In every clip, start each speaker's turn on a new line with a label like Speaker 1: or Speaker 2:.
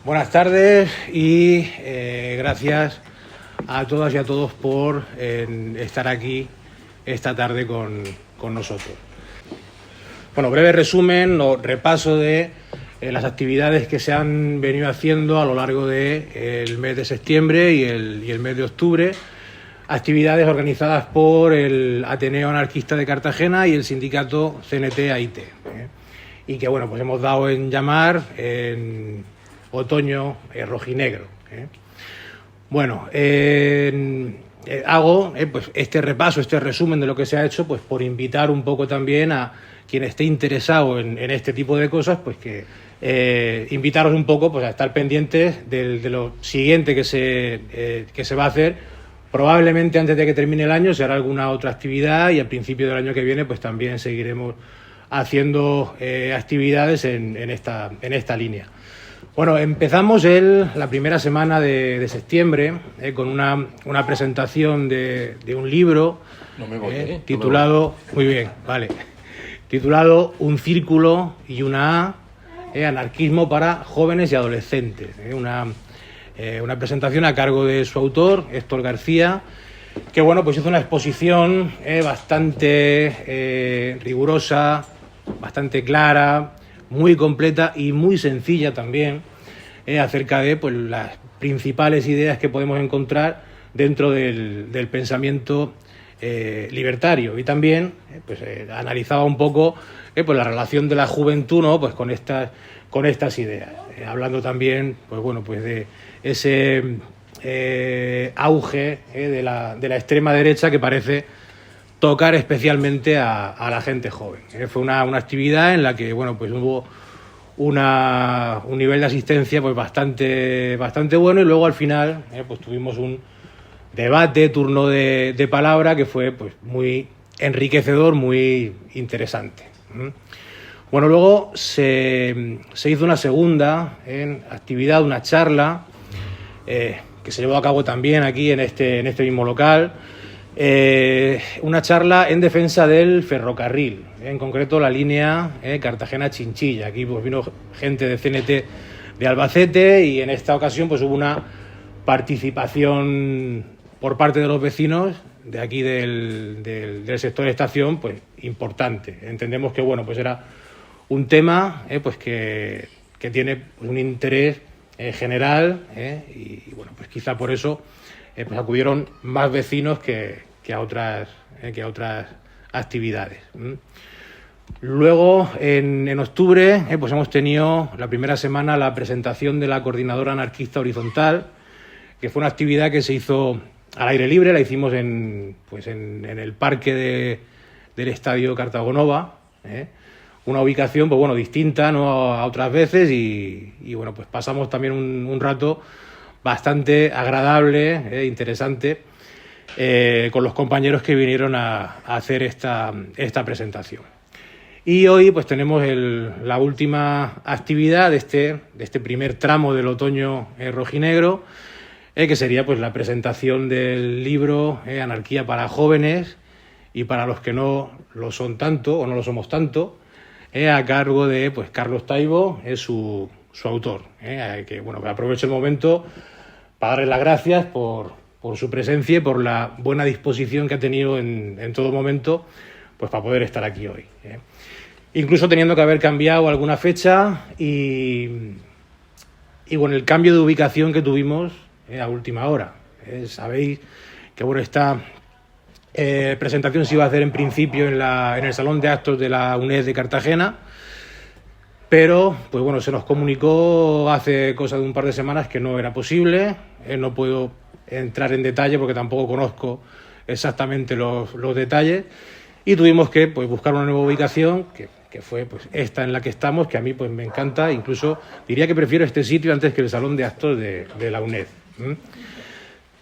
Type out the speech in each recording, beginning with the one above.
Speaker 1: Buenas tardes y gracias a todas y a todos por estar aquí esta tarde con nosotros. Bueno, breve resumen o repaso de las actividades que se han venido haciendo a lo largo del mes de septiembre y el mes de octubre. Actividades organizadas por el Ateneo Anarquista de Cartagena y el sindicato CNT-AIT. Y que, bueno, pues hemos dado en llamar en otoño rojinegro. Bueno, hago pues este repaso, este resumen de lo que se ha hecho, pues por invitar un poco también a quien esté interesado en este tipo de cosas, pues que invitaros un poco pues a estar pendientes de lo siguiente que se va a hacer. Probablemente antes de que termine el año se hará alguna otra actividad y al principio del año que viene pues también seguiremos haciendo actividades en esta línea. Bueno, empezamos la primera semana de septiembre con una presentación de un libro titulado, muy bien, vale, titulado Un círculo y una A, anarquismo para jóvenes y adolescentes. Una presentación a cargo de su autor, Héctor García, que bueno, pues hizo una exposición bastante rigurosa, bastante clara, muy completa y muy sencilla también, acerca de pues, las principales ideas que podemos encontrar dentro del pensamiento libertario. Y también pues, analizaba un poco pues, la relación de la juventud, ¿no? Pues, con estas ideas, hablando también pues, bueno, pues, de ese auge de la extrema derecha que parece tocar especialmente a la gente joven. Fue una actividad en la que bueno, pues hubo un nivel de asistencia pues bastante bueno, y luego al final pues tuvimos un debate, turno de palabra, que fue pues muy enriquecedor, muy interesante. Bueno, luego se hizo una segunda actividad, una charla que se llevó a cabo también aquí en este mismo local. Una charla en defensa del ferrocarril, en concreto la línea Cartagena-Chinchilla. Aquí pues vino gente de CNT de Albacete y en esta ocasión pues hubo una participación por parte de los vecinos de aquí del sector estación pues importante. Entendemos que bueno, pues era un tema pues que tiene un interés general y bueno, pues quizá por eso pues acudieron más vecinos que a otras actividades. Luego, en octubre, pues hemos tenido la primera semana la presentación de la Coordinadora Anarquista Horizontal, que fue una actividad que se hizo al aire libre. La hicimos en el parque del Estadio Cartagonova, una ubicación pues bueno, distinta, ¿no?, a otras veces y bueno, pues pasamos también un rato bastante agradable, interesante, con los compañeros que vinieron a hacer esta presentación. Y hoy pues tenemos la última actividad de este primer tramo del otoño rojinegro, que sería pues la presentación del libro Anarquía para jóvenes y para los que no lo son tanto o no lo somos tanto, a cargo de pues Carlos Taibo, es su autor. Que bueno, que aprovecho el momento para darle las gracias por su presencia y por la buena disposición que ha tenido en todo momento pues para poder estar aquí hoy. Incluso teniendo que haber cambiado alguna fecha y bueno, el cambio de ubicación que tuvimos a última hora. Sabéis que bueno, esta presentación se iba a hacer en principio en el Salón de Actos de la UNED de Cartagena, pero pues bueno, se nos comunicó hace cosa de un par de semanas que no era posible. No puedo entrar en detalle porque tampoco conozco exactamente los detalles, y tuvimos que pues buscar una nueva ubicación que fue pues esta en la que estamos, que a mí pues me encanta. Incluso diría que prefiero este sitio antes que el Salón de Actos de la UNED.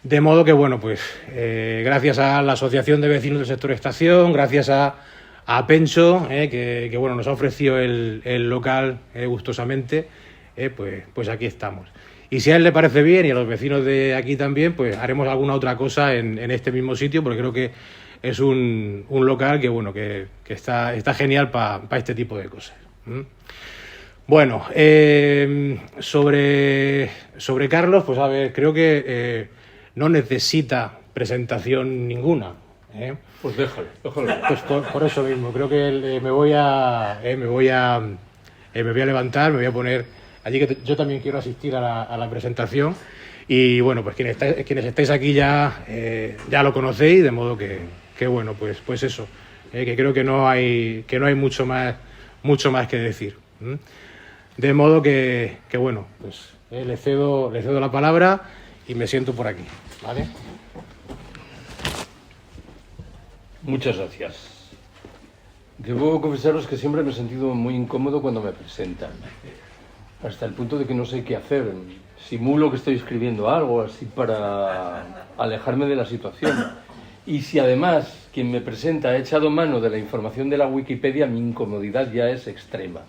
Speaker 1: De modo que bueno, pues gracias a la Asociación de Vecinos del Sector Estación, gracias a Pencho, que bueno, nos ha ofrecido el local gustosamente, pues aquí estamos. Y si a él le parece bien y a los vecinos de aquí también, pues haremos alguna otra cosa en este mismo sitio, porque creo que es un local que bueno, que está genial para este tipo de cosas. Bueno, sobre Carlos, pues a ver, creo que no necesita presentación ninguna.
Speaker 2: Pues déjalo.
Speaker 1: Pues por eso mismo, creo que me voy a levantar, me voy a poner allí, que yo también quiero asistir a la presentación. Y bueno, pues quienes estáis aquí ya lo conocéis, de modo que bueno, pues eso, que creo que no hay mucho más que decir. De modo que bueno, pues le cedo la palabra y me siento por aquí, ¿vale?
Speaker 2: Muchas gracias. Debo confesaros que siempre me he sentido muy incómodo cuando me presentan, hasta el punto de que no sé qué hacer. Simulo que estoy escribiendo algo así para alejarme de la situación. Y si además quien me presenta ha echado mano de la información de la Wikipedia, mi incomodidad ya es extrema.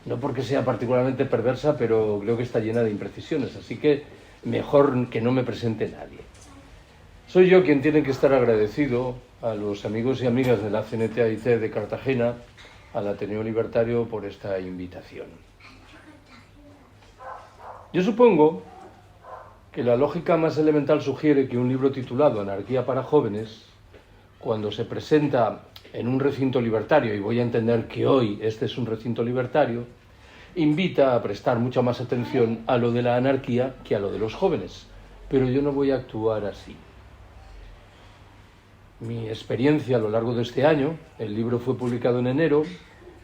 Speaker 2: No porque sea particularmente perversa, pero creo que está llena de imprecisiones, así que mejor que no me presente nadie. Soy yo quien tiene que estar agradecido a los amigos y amigas de la CNT-AIT de Cartagena, al Ateneo Libertario, por esta invitación. Yo supongo que la lógica más elemental sugiere que un libro titulado Anarquía para jóvenes, cuando se presenta en un recinto libertario, y voy a entender que hoy este es un recinto libertario, invita a prestar mucha más atención a lo de la anarquía que a lo de los jóvenes. Pero yo no voy a actuar así. Mi experiencia a lo largo de este año, el libro fue publicado en enero,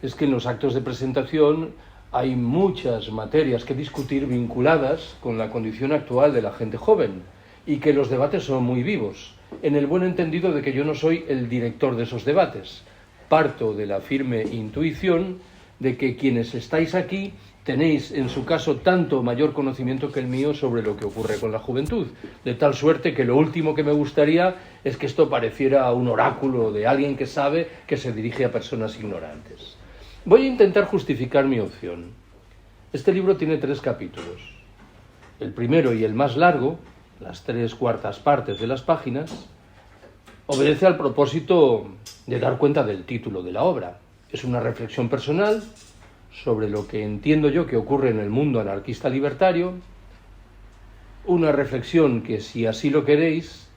Speaker 2: es que en los actos de presentación hay muchas materias que discutir vinculadas con la condición actual de la gente joven y que los debates son muy vivos, en el buen entendido de que yo no soy el director de esos debates. Parto de la firme intuición de que quienes estáis aquí tenéis, en su caso, tanto mayor conocimiento que el mío sobre lo que ocurre con la juventud, de tal suerte que lo último que me gustaría es que esto pareciera un oráculo de alguien que sabe que se dirige a personas ignorantes. Voy a intentar justificar mi opción. Este libro tiene 3 capítulos. El primero y el más largo, las 3/4 partes de las páginas, obedece al propósito de dar cuenta del título de la obra. Es una reflexión personal sobre lo que entiendo yo que ocurre en el mundo anarquista libertario, una reflexión que, si así lo queréis,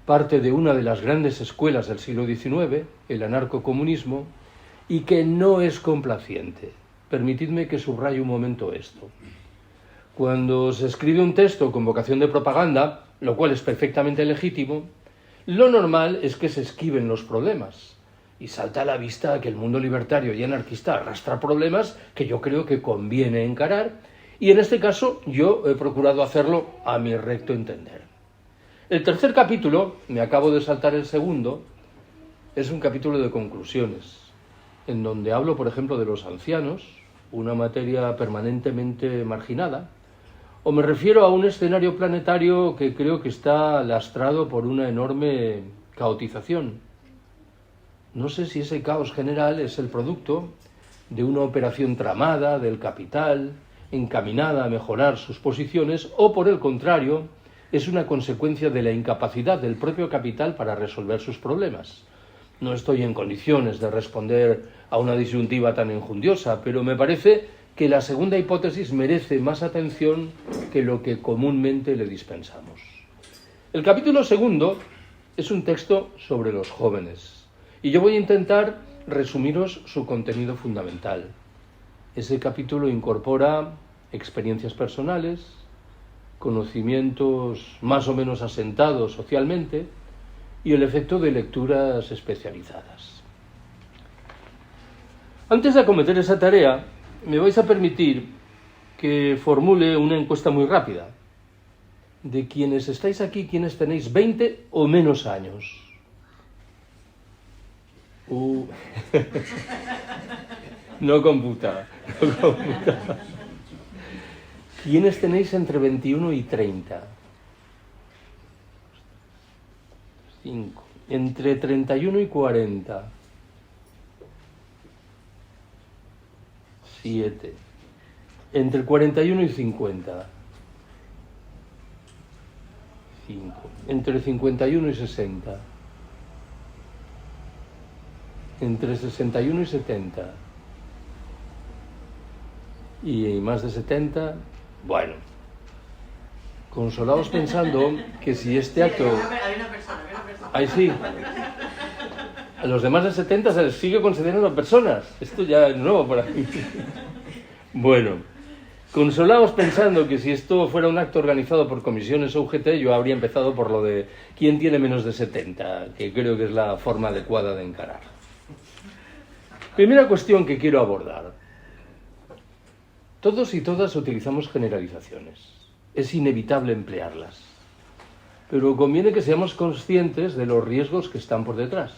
Speaker 2: parte de una de las grandes escuelas del siglo XIX, el anarcocomunismo, y que no es complaciente. Permitidme que subraye un momento esto. Cuando se escribe un texto con vocación de propaganda, lo cual es perfectamente legítimo, lo normal es que se esquiven los problemas. Y salta a la vista que el mundo libertario y anarquista arrastra problemas que yo creo que conviene encarar, y en este caso yo he procurado hacerlo a mi recto entender. El tercer capítulo, me acabo de saltar el segundo, es un capítulo de conclusiones, en donde hablo, por ejemplo, de los ancianos, una materia permanentemente marginada, o me refiero a un escenario planetario que creo que está lastrado por una enorme caotización. No sé si ese caos general es el producto de una operación tramada del capital, encaminada a mejorar sus posiciones, o por el contrario, es una consecuencia de la incapacidad del propio capital para resolver sus problemas. No estoy en condiciones de responder a una disyuntiva tan enjundiosa, pero me parece que la segunda hipótesis merece más atención que lo que comúnmente le dispensamos. El capítulo segundo es un texto sobre los jóvenes, y yo voy a intentar resumiros su contenido fundamental. Ese capítulo incorpora experiencias personales, conocimientos más o menos asentados socialmente y el efecto de lecturas especializadas. Antes de acometer esa tarea, me vais a permitir que formule una encuesta muy rápida. De quienes estáis aquí, ¿quiénes tenéis 20 o menos años? No computa. ¿Quiénes tenéis entre 21 y 30? 5. Entre 31 y 40. 7. Entre 41 y 50. 5. Entre 51 y 60. Entre 61 y 70. y más de 70, bueno, consolaos pensando que si este acto...
Speaker 3: Hay una persona.
Speaker 2: Ahí sí. A los de más de 70 se les sigue considerando personas. Esto ya es nuevo por aquí. Bueno, consolaos pensando que si esto fuera un acto organizado por comisiones o UGT, yo habría empezado por lo de quién tiene menos de 70, que creo que es la forma adecuada de encarar. Primera cuestión que quiero abordar. Todos y todas utilizamos generalizaciones. Es inevitable emplearlas. Pero conviene que seamos conscientes de los riesgos que están por detrás.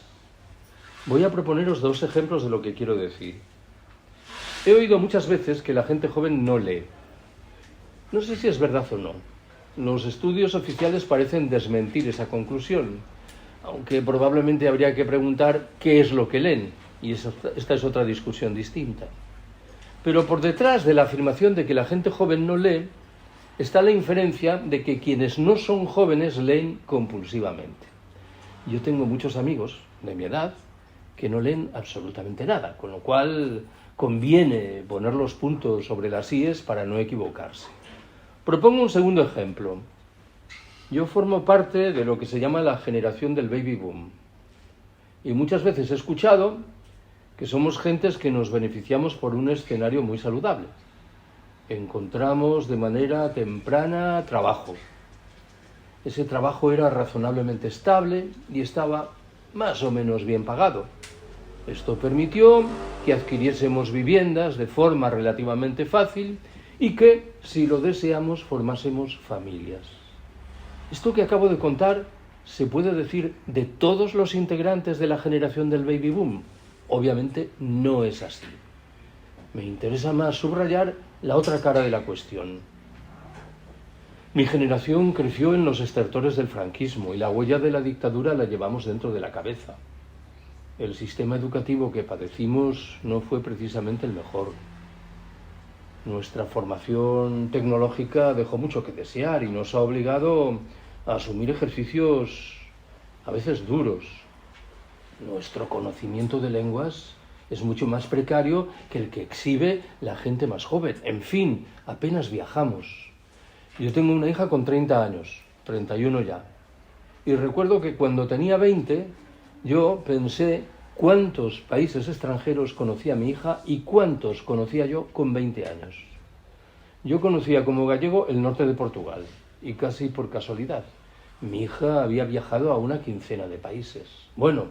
Speaker 2: Voy a proponeros 2 ejemplos de lo que quiero decir. He oído muchas veces que la gente joven no lee. No sé si es verdad o no. Los estudios oficiales parecen desmentir esa conclusión, aunque probablemente habría que preguntar qué es lo que leen, y esta es otra discusión distinta. Pero por detrás de la afirmación de que la gente joven no lee, está la inferencia de que quienes no son jóvenes leen compulsivamente. Yo tengo muchos amigos de mi edad que no leen absolutamente nada, con lo cual conviene poner los puntos sobre las íes para no equivocarse. Propongo un segundo ejemplo. Yo formo parte de lo que se llama la generación del baby boom. Y muchas veces he escuchado que somos gentes que nos beneficiamos por un escenario muy saludable. Encontramos de manera temprana trabajo. Ese trabajo era razonablemente estable y estaba más o menos bien pagado. Esto permitió que adquiriésemos viviendas de forma relativamente fácil y que, si lo deseamos, formásemos familias. Esto que acabo de contar se puede decir de todos los integrantes de la generación del baby boom. Obviamente no es así. Me interesa más subrayar la otra cara de la cuestión. Mi generación creció en los estertores del franquismo y la huella de la dictadura la llevamos dentro de la cabeza. El sistema educativo que padecimos no fue precisamente el mejor. Nuestra formación tecnológica dejó mucho que desear y nos ha obligado a asumir ejercicios a veces duros. Nuestro conocimiento de lenguas es mucho más precario que el que exhibe la gente más joven. En fin, apenas viajamos. Yo tengo una hija con 30 años, 31 ya. Y recuerdo que cuando tenía 20, yo pensé cuántos países extranjeros conocía mi hija y cuántos conocía yo con 20 años. Yo conocía como gallego el norte de Portugal, y casi por casualidad. Mi hija había viajado a una quincena de países. Bueno,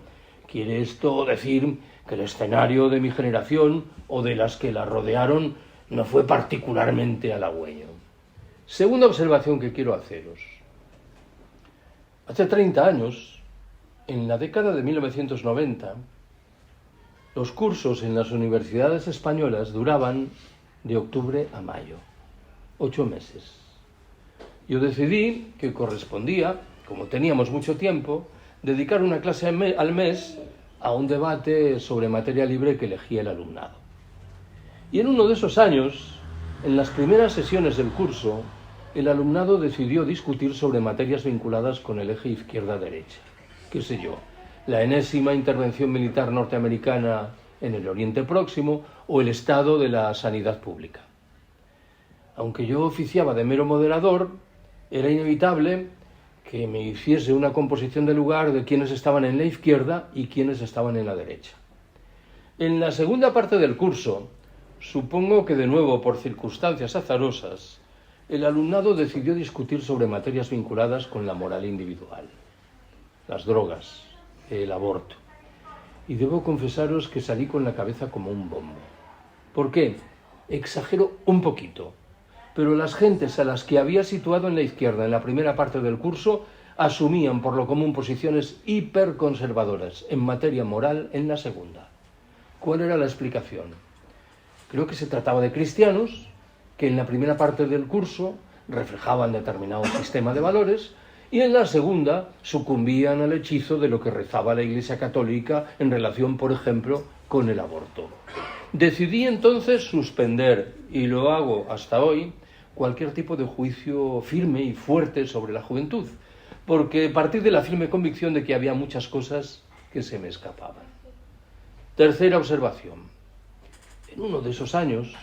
Speaker 2: ¿quiere esto decir que el escenario de mi generación o de las que la rodearon no fue particularmente halagüeño? Segunda observación que quiero haceros. Hace 30 años, en la década de 1990, los cursos en las universidades españolas duraban de octubre a mayo, 8 meses. Yo decidí que correspondía, como teníamos mucho tiempo, dedicar una clase al mes a un debate sobre materia libre que elegía el alumnado. Y en uno de esos años, en las primeras sesiones del curso, el alumnado decidió discutir sobre materias vinculadas con el eje izquierda-derecha. ¿Qué sé yo? La enésima intervención militar norteamericana en el Oriente Próximo o el estado de la sanidad pública. Aunque yo oficiaba de mero moderador, era inevitable que me hiciese una composición de lugar de quienes estaban en la izquierda y quienes estaban en la derecha. En la segunda parte del curso, supongo que de nuevo por circunstancias azarosas, el alumnado decidió discutir sobre materias vinculadas con la moral individual, las drogas, el aborto. Y debo confesaros que salí con la cabeza como un bombo. ¿Por qué? Exagero un poquito, pero las gentes a las que había situado en la izquierda en la primera parte del curso asumían por lo común posiciones hiperconservadoras en materia moral en la segunda. ¿Cuál era la explicación? Creo que se trataba de cristianos que en la primera parte del curso reflejaban determinado sistema de valores y en la segunda sucumbían al hechizo de lo que rezaba la Iglesia Católica en relación, por ejemplo, con el aborto. Decidí entonces suspender, y lo hago hasta hoy, cualquier tipo de juicio firme y fuerte sobre la juventud, porque partí de la firme convicción de que había muchas cosas que se me escapaban. Tercera observación. En uno de esos años,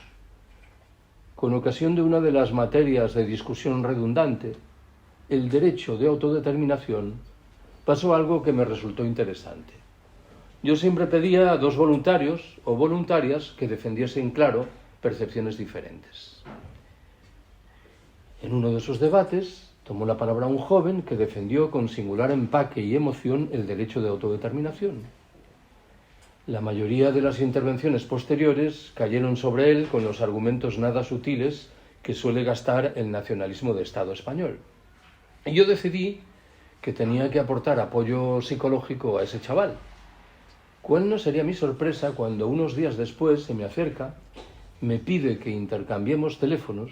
Speaker 2: con ocasión de una de las materias de discusión redundante, el derecho de autodeterminación, pasó algo que me resultó interesante. Yo siempre pedía a 2 voluntarios o voluntarias que defendiesen, claro, percepciones diferentes. En uno de esos debates tomó la palabra un joven que defendió con singular empaque y emoción el derecho de autodeterminación. La mayoría de las intervenciones posteriores cayeron sobre él con los argumentos nada sutiles que suele gastar el nacionalismo de Estado español. Y yo decidí que tenía que aportar apoyo psicológico a ese chaval. ¿Cuál no sería mi sorpresa cuando unos días después se me acerca, me pide que intercambiemos teléfonos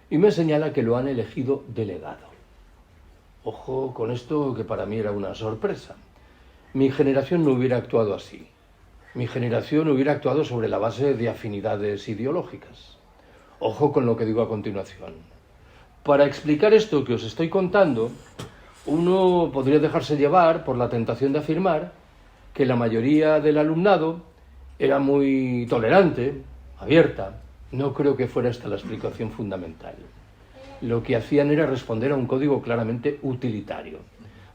Speaker 2: y me señala que lo han elegido delegado? Ojo con esto, que para mí era una sorpresa. Mi generación no hubiera actuado así. Mi generación hubiera actuado sobre la base de afinidades ideológicas. Ojo con lo que digo a continuación. Para explicar esto que os estoy contando, uno podría dejarse llevar por la tentación de afirmar que la mayoría del alumnado era muy tolerante, abierta. No creo que fuera esta la explicación fundamental. Lo que hacían era responder a un código claramente utilitario.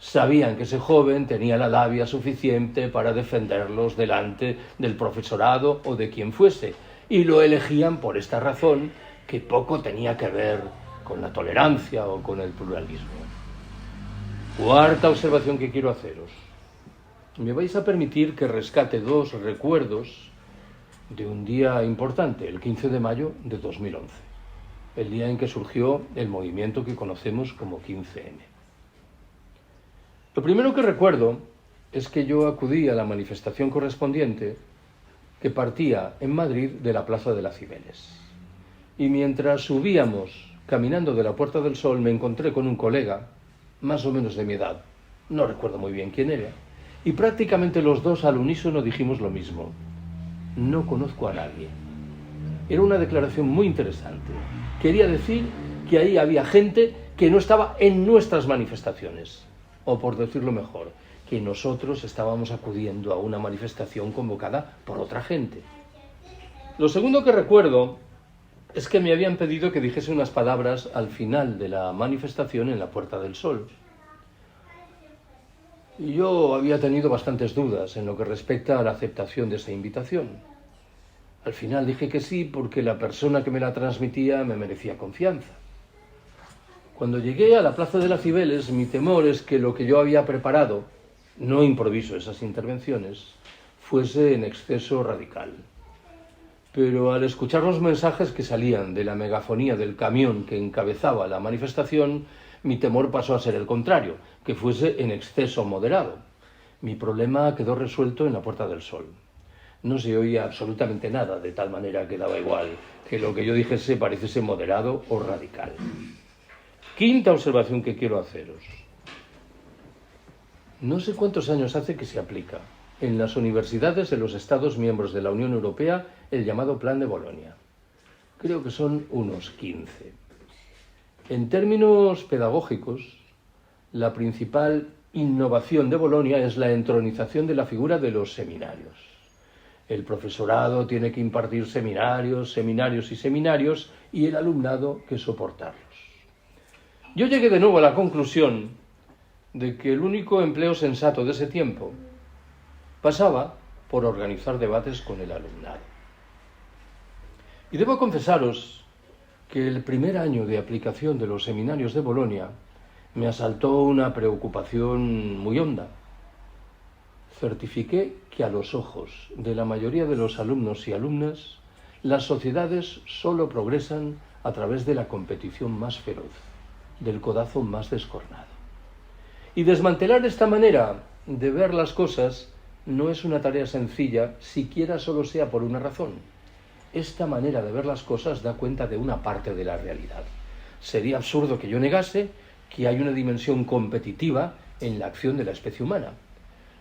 Speaker 2: Sabían que ese joven tenía la labia suficiente para defenderlos delante del profesorado o de quien fuese, y lo elegían por esta razón que poco tenía que ver con la tolerancia o con el pluralismo. Cuarta observación que quiero haceros. Me vais a permitir que rescate 2 recuerdos de un día importante, el 15 de mayo de 2011, el día en que surgió el movimiento que conocemos como 15M. Lo primero que recuerdo es que yo acudí a la manifestación correspondiente que partía en Madrid de la Plaza de las Cibeles. Y mientras subíamos caminando de la Puerta del Sol me encontré con un colega, más o menos de mi edad, no recuerdo muy bien quién era, y prácticamente los 2 al unísono dijimos lo mismo: no conozco a nadie. Era una declaración muy interesante. Quería decir que ahí había gente que no estaba en nuestras manifestaciones. O por decirlo mejor, que nosotros estábamos acudiendo a una manifestación convocada por otra gente. Lo segundo que recuerdo es que me habían pedido que dijese unas palabras al final de la manifestación en la Puerta del Sol. Y yo había tenido bastantes dudas en lo que respecta a la aceptación de esa invitación. Al final dije que sí porque la persona que me la transmitía me merecía confianza. Cuando llegué a la Plaza de las Cibeles, mi temor es que lo que yo había preparado, no improviso esas intervenciones, fuese en exceso radical. Pero al escuchar los mensajes que salían de la megafonía del camión que encabezaba la manifestación, mi temor pasó a ser el contrario, que fuese en exceso moderado. Mi problema quedó resuelto en la Puerta del Sol. No se oía absolutamente nada, de tal manera que daba igual que lo que yo dijese pareciese moderado o radical. Quinta observación que quiero haceros. No sé cuántos años hace que se aplica en las universidades de los Estados miembros de la Unión Europea el llamado Plan de Bolonia. Creo que son unos 15. En términos pedagógicos, la principal innovación de Bolonia es la entronización de la figura de los seminarios. El profesorado tiene que impartir seminarios y el alumnado que soportarlos. Yo llegué de nuevo a la conclusión de que el único empleo sensato de ese tiempo pasaba por organizar debates con el alumnado. Y debo confesaros que el primer año de aplicación de los seminarios de Bolonia me asaltó una preocupación muy honda. Certifiqué que a los ojos de la mayoría de los alumnos y alumnas, las sociedades solo progresan a través de la competición más feroz, del codazo más descornado. Y desmantelar esta manera de ver las cosas no es una tarea sencilla, siquiera solo sea por una razón. Esta manera de ver las cosas da cuenta de una parte de la realidad. Sería absurdo que yo negase que hay una dimensión competitiva en la acción de la especie humana.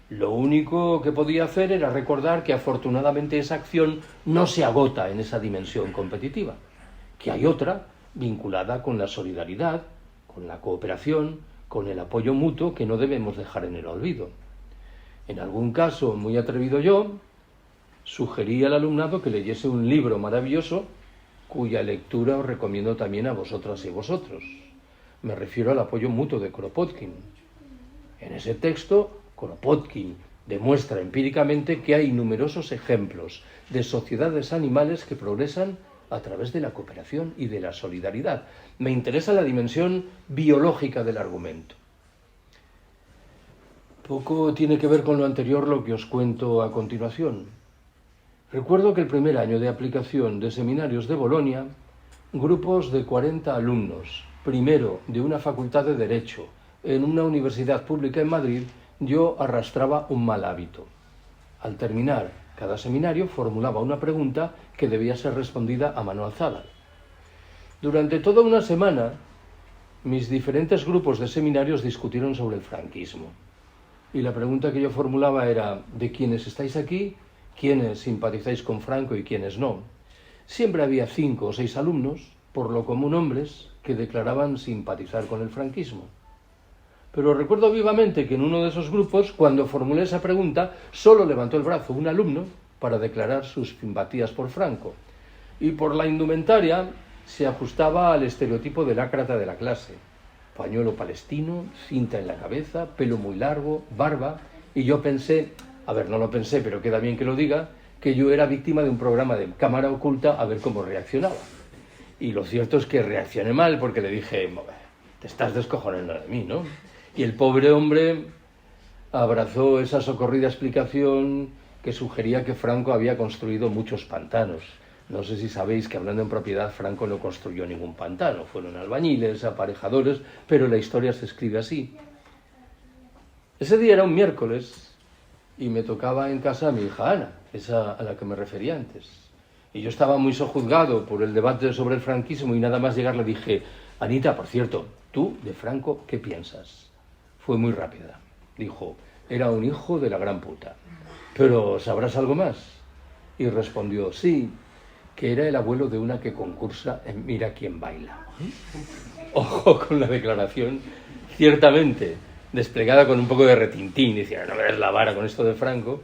Speaker 2: Lo único que podía hacer era recordar que afortunadamente esa acción no se agota en esa dimensión competitiva, que hay otra vinculada con la solidaridad, con la cooperación, con el apoyo mutuo que no debemos dejar en el olvido. En algún caso, muy atrevido yo, sugerí al alumnado que leyese un libro maravilloso cuya lectura os recomiendo también a vosotras y vosotros. Me refiero al apoyo mutuo de Kropotkin. En ese texto, Kropotkin demuestra empíricamente que hay numerosos ejemplos de sociedades animales que progresan a través de la cooperación y de la solidaridad. Me interesa la dimensión biológica del argumento. Poco tiene que ver con lo anterior lo que os cuento a continuación. Recuerdo que el primer año de aplicación de seminarios de Bolonia, grupos de 40 alumnos, primero de una facultad de Derecho, en una universidad pública en Madrid, yo arrastraba un mal hábito. Al terminar cada seminario formulaba una pregunta que debía ser respondida a mano alzada. Durante toda una semana, mis diferentes grupos de seminarios discutieron sobre el franquismo. Y la pregunta que yo formulaba era: ¿de quienes estáis aquí, quiénes simpatizáis con Franco y quiénes no? Siempre había 5 o 6 alumnos, por lo común hombres, que declaraban simpatizar con el franquismo. Pero recuerdo vivamente que en uno de esos grupos, cuando formulé esa pregunta, solo levantó el brazo un alumno para declarar sus simpatías por Franco. Y por la indumentaria se ajustaba al estereotipo del ácrata de la clase. Pañuelo palestino, cinta en la cabeza, pelo muy largo, barba. Y yo pensé, no lo pensé, pero queda bien que lo diga, que yo era víctima de un programa de cámara oculta a ver cómo reaccionaba. Y lo cierto es que reaccioné mal porque le dije: te estás descojonando de mí, ¿no? Y el pobre hombre abrazó esa socorrida explicación que sugería que Franco había construido muchos pantanos. No sé si sabéis que, hablando en propiedad, Franco no construyó ningún pantano. Fueron albañiles, aparejadores, pero la historia se escribe así. Ese día era un miércoles y me tocaba en casa a mi hija Ana, esa a la que me refería antes. Y yo estaba muy sojuzgado por el debate sobre el franquismo y nada más llegar le dije: Anita, por cierto, ¿tú de Franco qué piensas? Fue muy rápida. Dijo: era un hijo de la gran puta. ¿Pero sabrás algo más? Y respondió: sí, que era el abuelo de una que concursa en Mira quién baila. Ojo con la declaración, ciertamente desplegada con un poco de retintín, decía: no me des la vara con esto de Franco,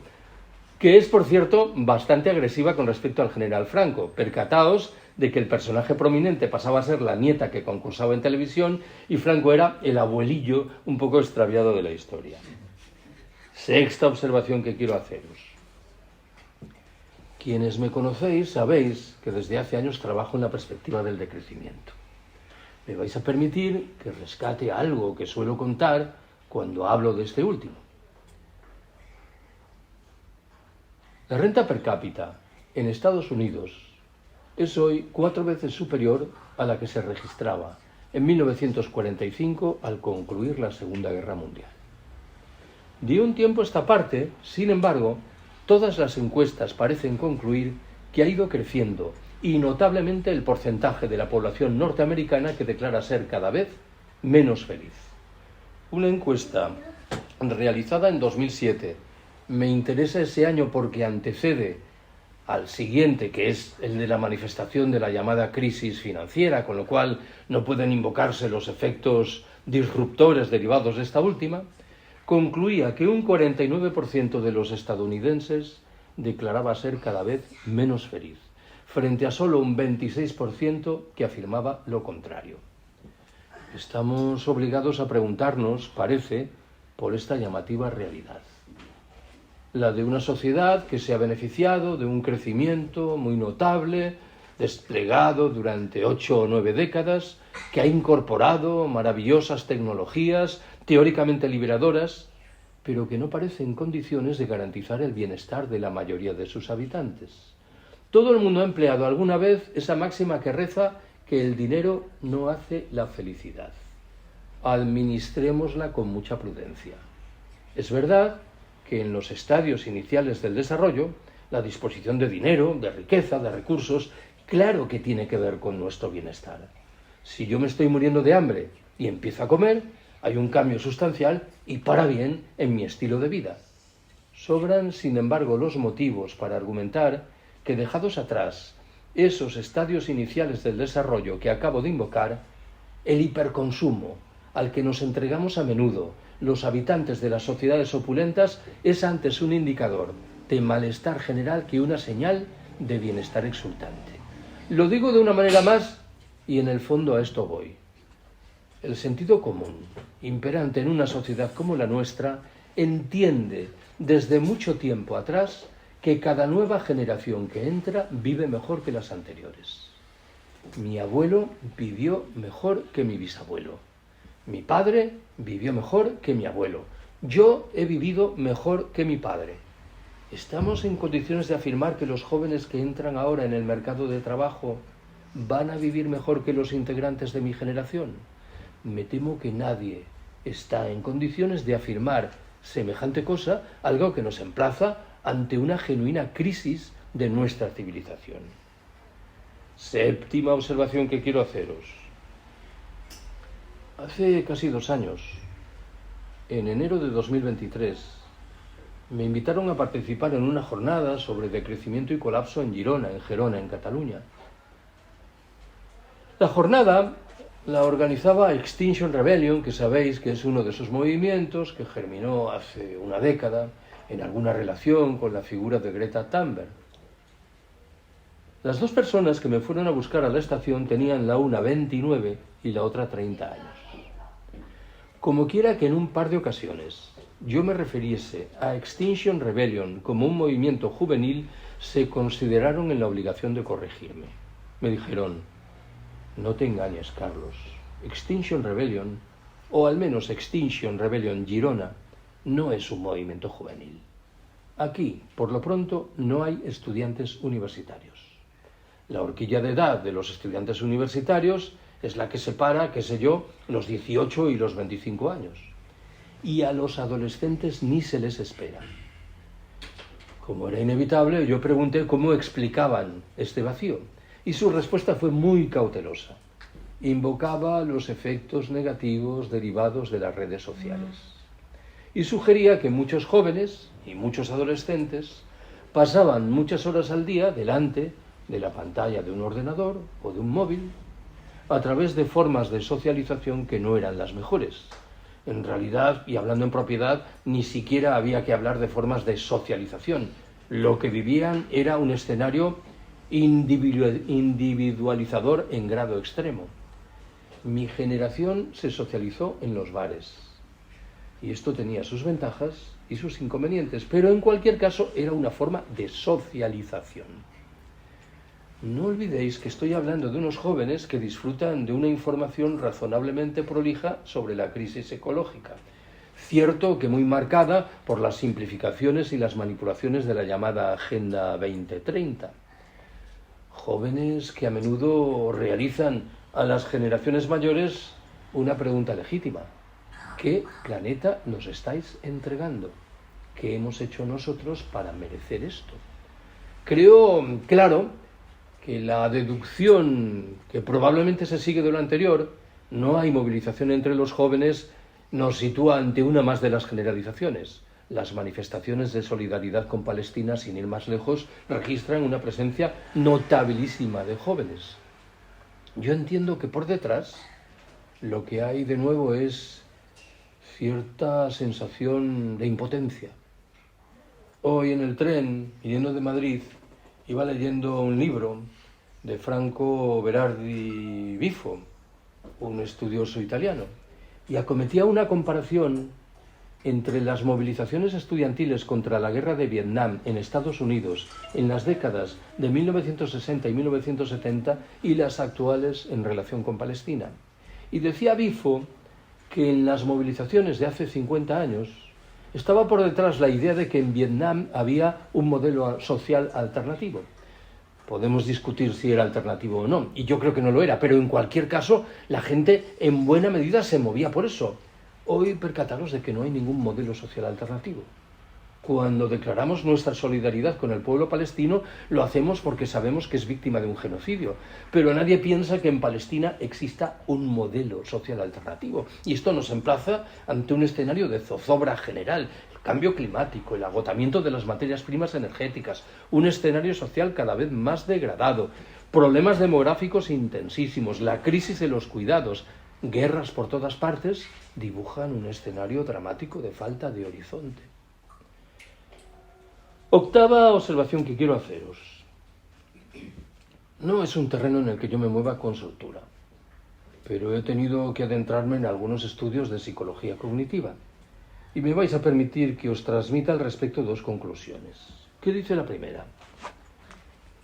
Speaker 2: que es, por cierto, bastante agresiva con respecto al general Franco. Percataos de que el personaje prominente pasaba a ser la nieta que concursaba en televisión y Franco era el abuelillo un poco extraviado de la historia. Sexta observación que quiero haceros. Quienes me conocéis sabéis que desde hace años trabajo en la perspectiva del decrecimiento. Me vais a permitir que rescate algo que suelo contar cuando hablo de este último. La renta per cápita en Estados Unidos es hoy 4 veces superior a la que se registraba en 1945 al concluir la Segunda Guerra Mundial. De un tiempo a esta parte, sin embargo, todas las encuestas parecen concluir que ha ido creciendo y notablemente el porcentaje de la población norteamericana que declara ser cada vez menos feliz. Una encuesta realizada en 2007, me interesa ese año porque antecede al siguiente, que es el de la manifestación de la llamada crisis financiera, con lo cual no pueden invocarse los efectos disruptores derivados de esta última, concluía que un 49% de los estadounidenses declaraba ser cada vez menos feliz, frente a solo un 26% que afirmaba lo contrario. Estamos obligados a preguntarnos, parece, por esta llamativa realidad. La de una sociedad que se ha beneficiado de un crecimiento muy notable, desplegado durante 8 o 9 décadas, que ha incorporado maravillosas tecnologías teóricamente liberadoras, pero que no parece en condiciones de garantizar el bienestar de la mayoría de sus habitantes. Todo el mundo ha empleado alguna vez esa máxima que reza que el dinero no hace la felicidad. Administrémosla con mucha prudencia. Es verdad que en los estadios iniciales del desarrollo, la disposición de dinero, de riqueza, de recursos, claro que tiene que ver con nuestro bienestar. Si yo me estoy muriendo de hambre y empiezo a comer, hay un cambio sustancial y para bien en mi estilo de vida. Sobran, sin embargo, los motivos para argumentar que, dejados atrás esos estadios iniciales del desarrollo que acabo de invocar, el hiperconsumo al que nos entregamos a menudo los habitantes de las sociedades opulentas es antes un indicador de malestar general que una señal de bienestar exultante. Lo digo de una manera más y en el fondo a esto voy. El sentido común, imperante en una sociedad como la nuestra, entiende desde mucho tiempo atrás que cada nueva generación que entra vive mejor que las anteriores. Mi abuelo vivió mejor que mi bisabuelo. Mi padre vivió mejor que mi abuelo. Yo he vivido mejor que mi padre. ¿Estamos en condiciones de afirmar que los jóvenes que entran ahora en el mercado de trabajo van a vivir mejor que los integrantes de mi generación? Me temo que nadie está en condiciones de afirmar semejante cosa, algo que nos emplaza ante una genuina crisis de nuestra civilización. Séptima observación que quiero haceros. Hace casi 2 años, en enero de 2023, me invitaron a participar en una jornada sobre decrecimiento y colapso en Girona, en Cataluña. La jornada la organizaba Extinction Rebellion, que sabéis que es uno de esos movimientos que germinó hace una década en alguna relación con la figura de Greta Thunberg. Las 2 personas que me fueron a buscar a la estación tenían la una 29 y la otra 30 años. Como quiera que en un par de ocasiones yo me refiriese a Extinction Rebellion como un movimiento juvenil, se consideraron en la obligación de corregirme. Me dijeron: no te engañes, Carlos, Extinction Rebellion, o al menos Extinction Rebellion Girona, no es un movimiento juvenil. Aquí, por lo pronto, no hay estudiantes universitarios. La horquilla de edad de los estudiantes universitarios es la que separa, qué sé yo, los 18 y los 25 años. Y a los adolescentes ni se les espera. Como era inevitable, yo pregunté cómo explicaban este vacío. Y su respuesta fue muy cautelosa. Invocaba los efectos negativos derivados de las redes sociales. Y sugería que muchos jóvenes y muchos adolescentes pasaban muchas horas al día delante de la pantalla de un ordenador o de un móvil a través de formas de socialización que no eran las mejores. En realidad, y hablando en propiedad, ni siquiera había que hablar de formas de socialización. Lo que vivían era un escenario individualizador en grado extremo. Mi generación se socializó en los bares. Y esto tenía sus ventajas y sus inconvenientes, pero en cualquier caso era una forma de socialización. No olvidéis que estoy hablando de unos jóvenes que disfrutan de una información razonablemente prolija sobre la crisis ecológica. Cierto que muy marcada por las simplificaciones y las manipulaciones de la llamada Agenda 2030. Jóvenes que a menudo realizan a las generaciones mayores una pregunta legítima. ¿Qué planeta nos estáis entregando? ¿Qué hemos hecho nosotros para merecer esto? Creo, claro, que la deducción que probablemente se sigue de lo anterior, no hay movilización entre los jóvenes, nos sitúa ante una más de las generalizaciones. Las manifestaciones de solidaridad con Palestina, sin ir más lejos, registran una presencia notabilísima de jóvenes. Yo entiendo que por detrás lo que hay de nuevo es cierta sensación de impotencia. Hoy en el tren, viniendo de Madrid, iba leyendo un libro de Franco Berardi Bifo, un estudioso italiano, y acometía una comparación entre las movilizaciones estudiantiles contra la guerra de Vietnam en Estados Unidos en las décadas de 1960 y 1970 y las actuales en relación con Palestina. Y decía Bifo que en las movilizaciones de hace 50 años estaba por detrás la idea de que en Vietnam había un modelo social alternativo. Podemos discutir si era alternativo o no, y yo creo que no lo era, pero en cualquier caso la gente en buena medida se movía por eso. Hoy percataros de que no hay ningún modelo social alternativo. Cuando declaramos nuestra solidaridad con el pueblo palestino, lo hacemos porque sabemos que es víctima de un genocidio. Pero nadie piensa que en Palestina exista un modelo social alternativo. Y esto nos emplaza ante un escenario de zozobra general. El cambio climático, el agotamiento de las materias primas energéticas, un escenario social cada vez más degradado, problemas demográficos intensísimos, la crisis de los cuidados, guerras por todas partes, dibujan un escenario dramático de falta de horizonte. Octava observación que quiero haceros. No es un terreno en el que yo me mueva con soltura, pero he tenido que adentrarme en algunos estudios de psicología cognitiva. Y me vais a permitir que os transmita al respecto dos conclusiones. ¿Qué dice la primera?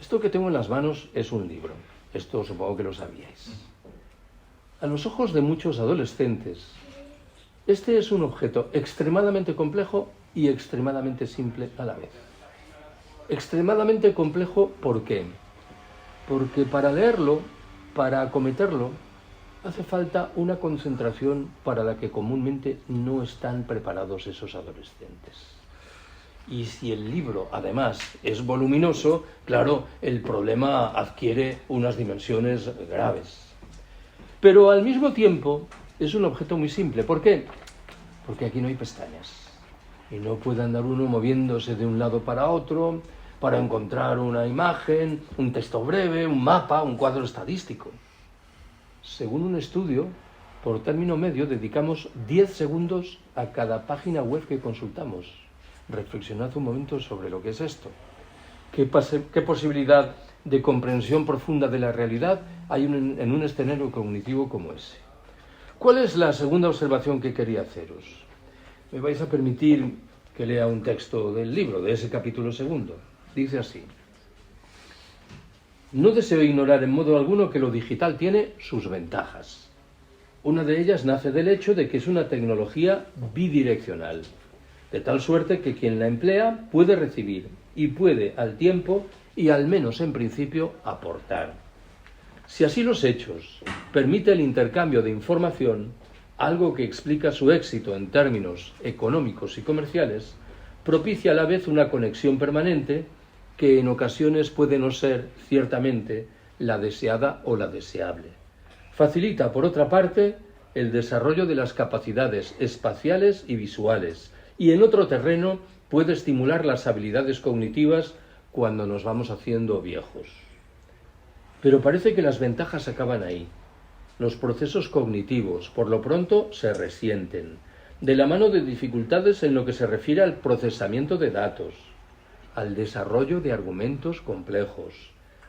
Speaker 2: Esto que tengo en las manos es un libro. Esto supongo que lo sabíais. A los ojos de muchos adolescentes, este es un objeto extremadamente complejo y extremadamente simple a la vez. Extremadamente complejo, ¿por qué? Porque para leerlo, para acometerlo, hace falta una concentración para la que comúnmente no están preparados esos adolescentes. Y si el libro, además, es voluminoso, claro, el problema adquiere unas dimensiones graves. Pero al mismo tiempo es un objeto muy simple. ¿Por qué? Porque aquí no hay pestañas. Y no puede andar uno moviéndose de un lado para otro para encontrar una imagen, un texto breve, un mapa, un cuadro estadístico. Según un estudio, por término medio dedicamos 10 segundos a cada página web que consultamos. Reflexionad un momento sobre lo que es esto. ¿Qué posibilidad de comprensión profunda de la realidad hay en un escenario cognitivo como ese? ¿Cuál es la segunda observación que quería haceros? Me vais a permitir que lea un texto del libro, de ese capítulo segundo. Dice así: no deseo ignorar en modo alguno que lo digital tiene sus ventajas. Una de ellas nace del hecho de que es una tecnología bidireccional, de tal suerte que quien la emplea puede recibir y puede al tiempo y al menos en principio aportar. Si así los hechos permite el intercambio de información, algo que explica su éxito en términos económicos y comerciales, propicia a la vez una conexión permanente que en ocasiones puede no ser, ciertamente, la deseada o la deseable. Facilita, por otra parte, el desarrollo de las capacidades espaciales y visuales, y en otro terreno puede estimular las habilidades cognitivas cuando nos vamos haciendo viejos. Pero parece que las ventajas acaban ahí. Los procesos cognitivos, por lo pronto, se resienten, de la mano de dificultades en lo que se refiere al procesamiento de datos, al desarrollo de argumentos complejos,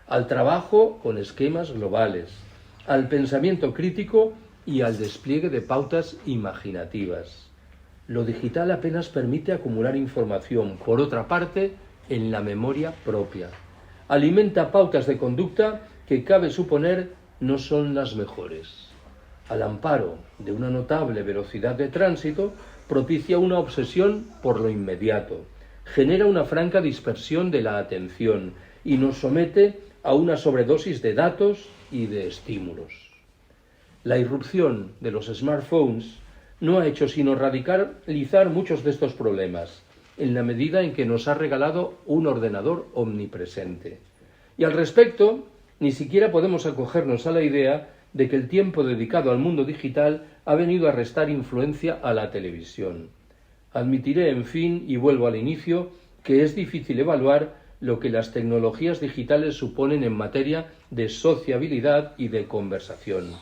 Speaker 2: al trabajo con esquemas globales, al pensamiento crítico y al despliegue de pautas imaginativas. Lo digital apenas permite acumular información, por otra parte, en la memoria propia. Alimenta pautas de conducta que cabe suponer no son las mejores. Al amparo de una notable velocidad de tránsito, propicia una obsesión por lo inmediato, genera una franca dispersión de la atención y nos somete a una sobredosis de datos y de estímulos. La irrupción de los smartphones no ha hecho sino radicalizar muchos de estos problemas, en la medida en que nos ha regalado un ordenador omnipresente. Y al respecto, ni siquiera podemos acogernos a la idea de que el tiempo dedicado al mundo digital ha venido a restar influencia a la televisión. Admitiré, en fin, y vuelvo al inicio, que es difícil evaluar lo que las tecnologías digitales suponen en materia de sociabilidad y de conversación,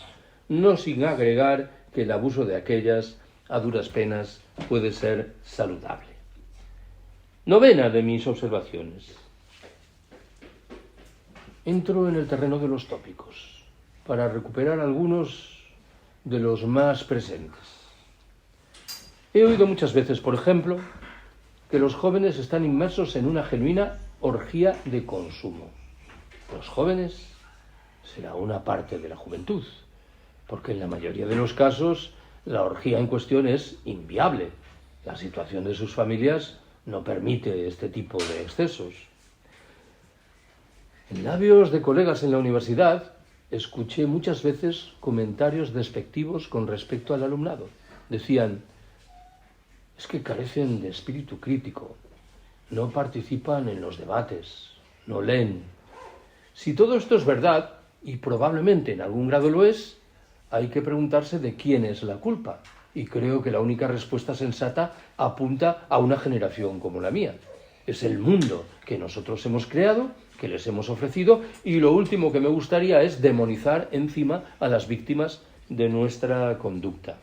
Speaker 2: no sin agregar que el abuso de aquellas, a duras penas, puede ser saludable. Novena de mis observaciones. Entro en el terreno de los tópicos, para recuperar algunos de los más presentes. He oído muchas veces, por ejemplo, que los jóvenes están inmersos en una genuina orgía de consumo. Los jóvenes será una parte de la juventud, porque en la mayoría de los casos la orgía en cuestión es inviable. La situación de sus familias no permite este tipo de excesos. En labios de colegas en la universidad escuché muchas veces comentarios despectivos con respecto al alumnado. Decían: es que carecen de espíritu crítico, no participan en los debates, no leen. Si todo esto es verdad, y probablemente en algún grado lo es, hay que preguntarse de quién es la culpa. Y creo que la única respuesta sensata apunta a una generación como la mía. Es el mundo que nosotros hemos creado, que les hemos ofrecido, y lo último que me gustaría es demonizar encima a las víctimas de nuestra conducta.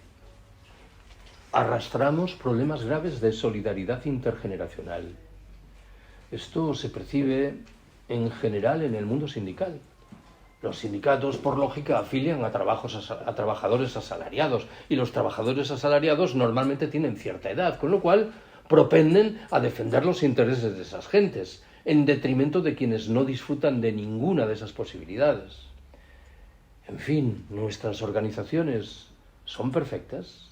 Speaker 2: Arrastramos problemas graves de solidaridad intergeneracional. Esto se percibe en general en el mundo sindical. Los sindicatos, por lógica, afilian a trabajadores asalariados, y los trabajadores asalariados normalmente tienen cierta edad, con lo cual propenden a defender los intereses de esas gentes, en detrimento de quienes no disfrutan de ninguna de esas posibilidades. En fin, nuestras organizaciones son perfectas.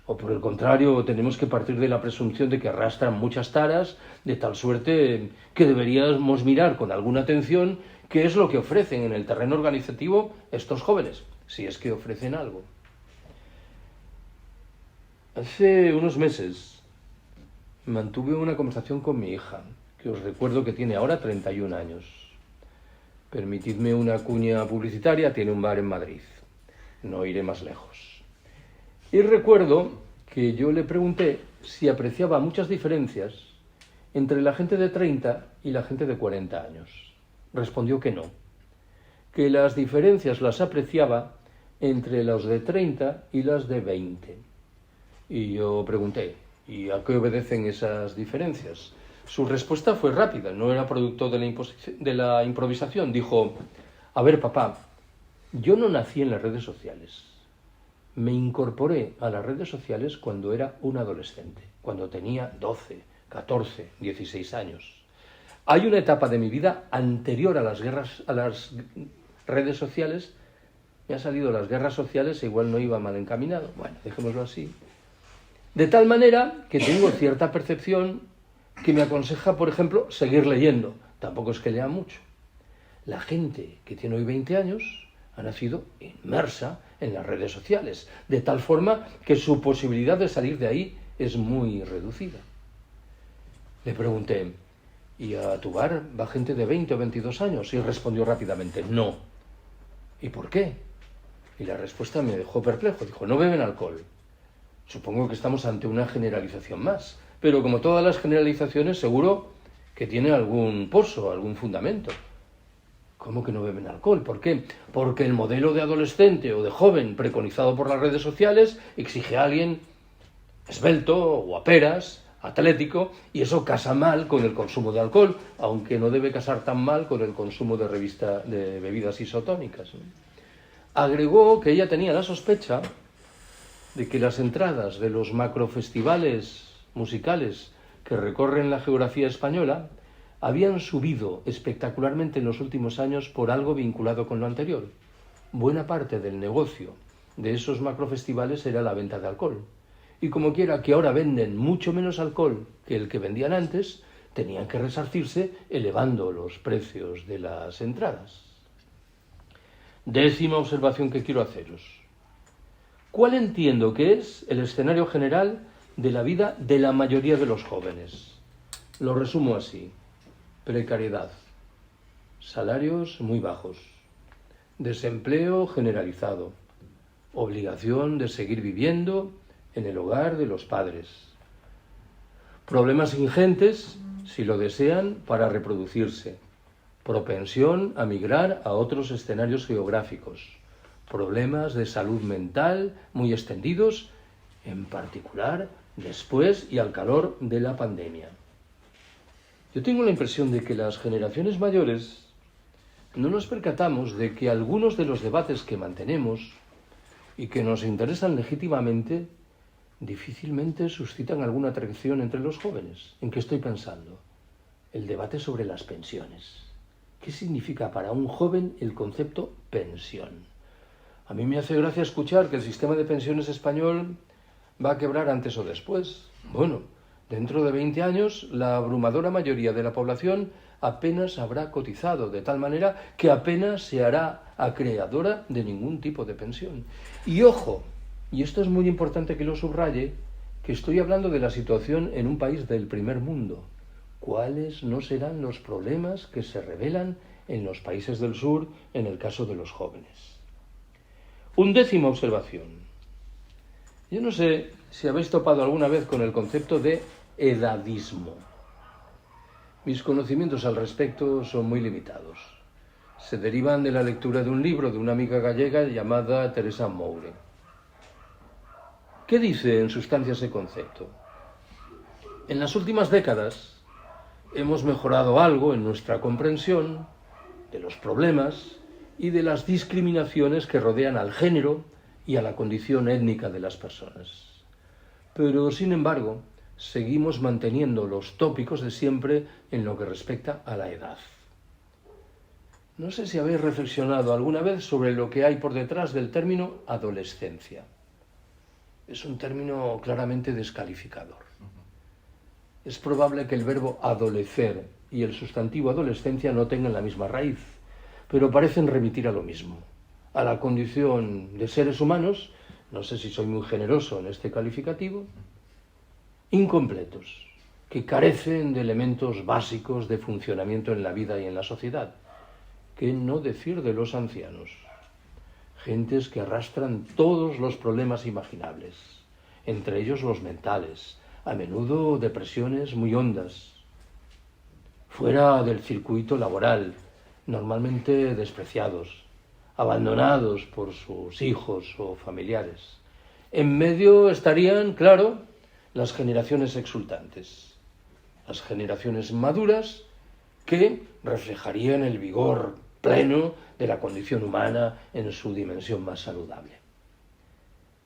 Speaker 2: O por el contrario, tenemos que partir de la presunción de que arrastran muchas taras, de tal suerte que deberíamos mirar con alguna atención qué es lo que ofrecen en el terreno organizativo estos jóvenes, si es que ofrecen algo. Hace unos meses mantuve una conversación con mi hija, que os recuerdo que tiene ahora 31 años. Permitidme una cuña publicitaria, tiene un bar en Madrid. No iré más lejos. Y recuerdo que yo le pregunté si apreciaba muchas diferencias entre la gente de 30 y la gente de 40 años. Respondió que no, que las diferencias las apreciaba entre los de 30 y las de 20. Y yo pregunté, ¿y a qué obedecen esas diferencias? Su respuesta fue rápida, no era producto de la improvisación. Dijo, a ver papá, yo no nací en las redes sociales. Me incorporé a las redes sociales cuando era un adolescente, cuando tenía 12, 14, 16 años. Hay una etapa de mi vida anterior a las redes sociales. Me han salido las guerras sociales e igual no iba mal encaminado. Bueno, dejémoslo así. De tal manera que tengo cierta percepción que me aconseja, por ejemplo, seguir leyendo. Tampoco es que lea mucho. La gente que tiene hoy 20 años ha nacido inmersa en las redes sociales, de tal forma que su posibilidad de salir de ahí es muy reducida. Le pregunté, ¿y a tu bar va gente de 20 o 22 años? Y respondió rápidamente, no. ¿Y por qué? Y la respuesta me dejó perplejo. Dijo, no beben alcohol. Supongo que estamos ante una generalización más, pero como todas las generalizaciones, seguro que tiene algún pozo, algún fundamento. ¿Cómo que no beben alcohol? ¿Por qué? Porque el modelo de adolescente o de joven preconizado por las redes sociales exige a alguien esbelto, guaperas, atlético, y eso casa mal con el consumo de alcohol, aunque no debe casar tan mal con el consumo de bebidas isotónicas, ¿no? Agregó que ella tenía la sospecha de que las entradas de los macrofestivales musicales que recorren la geografía española habían subido espectacularmente en los últimos años por algo vinculado con lo anterior. Buena parte del negocio de esos macrofestivales era la venta de alcohol. Y como quiera que ahora venden mucho menos alcohol que el que vendían antes, tenían que resarcirse elevando los precios de las entradas. Décima observación que quiero haceros. ¿Cuál entiendo que es el escenario general de la vida de la mayoría de los jóvenes? Lo resumo así. Precariedad, salarios muy bajos, desempleo generalizado, obligación de seguir viviendo en el hogar de los padres, problemas ingentes, si lo desean, para reproducirse, propensión a migrar a otros escenarios geográficos, problemas de salud mental muy extendidos, en particular después y al calor de la pandemia. Yo tengo la impresión de que las generaciones mayores no nos percatamos de que algunos de los debates que mantenemos y que nos interesan legítimamente difícilmente suscitan alguna atracción entre los jóvenes. ¿En qué estoy pensando? El debate sobre las pensiones. ¿Qué significa para un joven el concepto pensión? A mí me hace gracia escuchar que el sistema de pensiones español va a quebrar antes o después. Bueno, dentro de 20 años, la abrumadora mayoría de la población apenas habrá cotizado, de tal manera que apenas se hará acreedora de ningún tipo de pensión. Y ojo, y esto es muy importante que lo subraye, que estoy hablando de la situación en un país del primer mundo. ¿Cuáles no serán los problemas que se revelan en los países del sur en el caso de los jóvenes? Undécima observación. Yo no sé si habéis topado alguna vez con el concepto de edadismo. Mis conocimientos al respecto son muy limitados. Se derivan de la lectura de un libro de una amiga gallega llamada Teresa Moure. ¿Qué dice en sustancia ese concepto? En las últimas décadas hemos mejorado algo en nuestra comprensión de los problemas y de las discriminaciones que rodean al género y a la condición étnica de las personas. Pero, sin embargo, seguimos manteniendo los tópicos de siempre en lo que respecta a la edad. No sé si habéis reflexionado alguna vez sobre lo que hay por detrás del término adolescencia. Es un término claramente descalificador. Es probable que el verbo adolecer y el sustantivo adolescencia no tengan la misma raíz, pero parecen remitir a lo mismo, a la condición de seres humanos, no sé si soy muy generoso en este calificativo, incompletos, que carecen de elementos básicos de funcionamiento en la vida y en la sociedad. ¿Qué no decir de los ancianos? Gentes que arrastran todos los problemas imaginables, entre ellos los mentales, a menudo depresiones muy hondas, fuera del circuito laboral, normalmente despreciados, abandonados por sus hijos o familiares. En medio estarían, claro, las generaciones exultantes, las generaciones maduras que reflejarían el vigor pleno de la condición humana en su dimensión más saludable.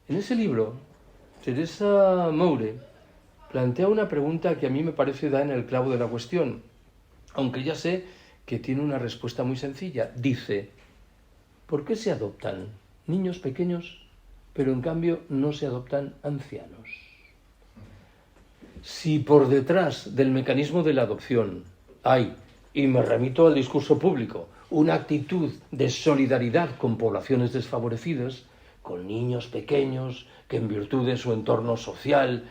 Speaker 2: En ese libro, Teresa Moure plantea una pregunta que a mí me parece dar en el clavo de la cuestión, aunque ya sé que tiene una respuesta muy sencilla. Dice, ¿por qué se adoptan niños pequeños, pero en cambio no se adoptan ancianos? Si por detrás del mecanismo de la adopción hay, y me remito al discurso público, una actitud de solidaridad con poblaciones desfavorecidas, con niños pequeños que en virtud de su entorno social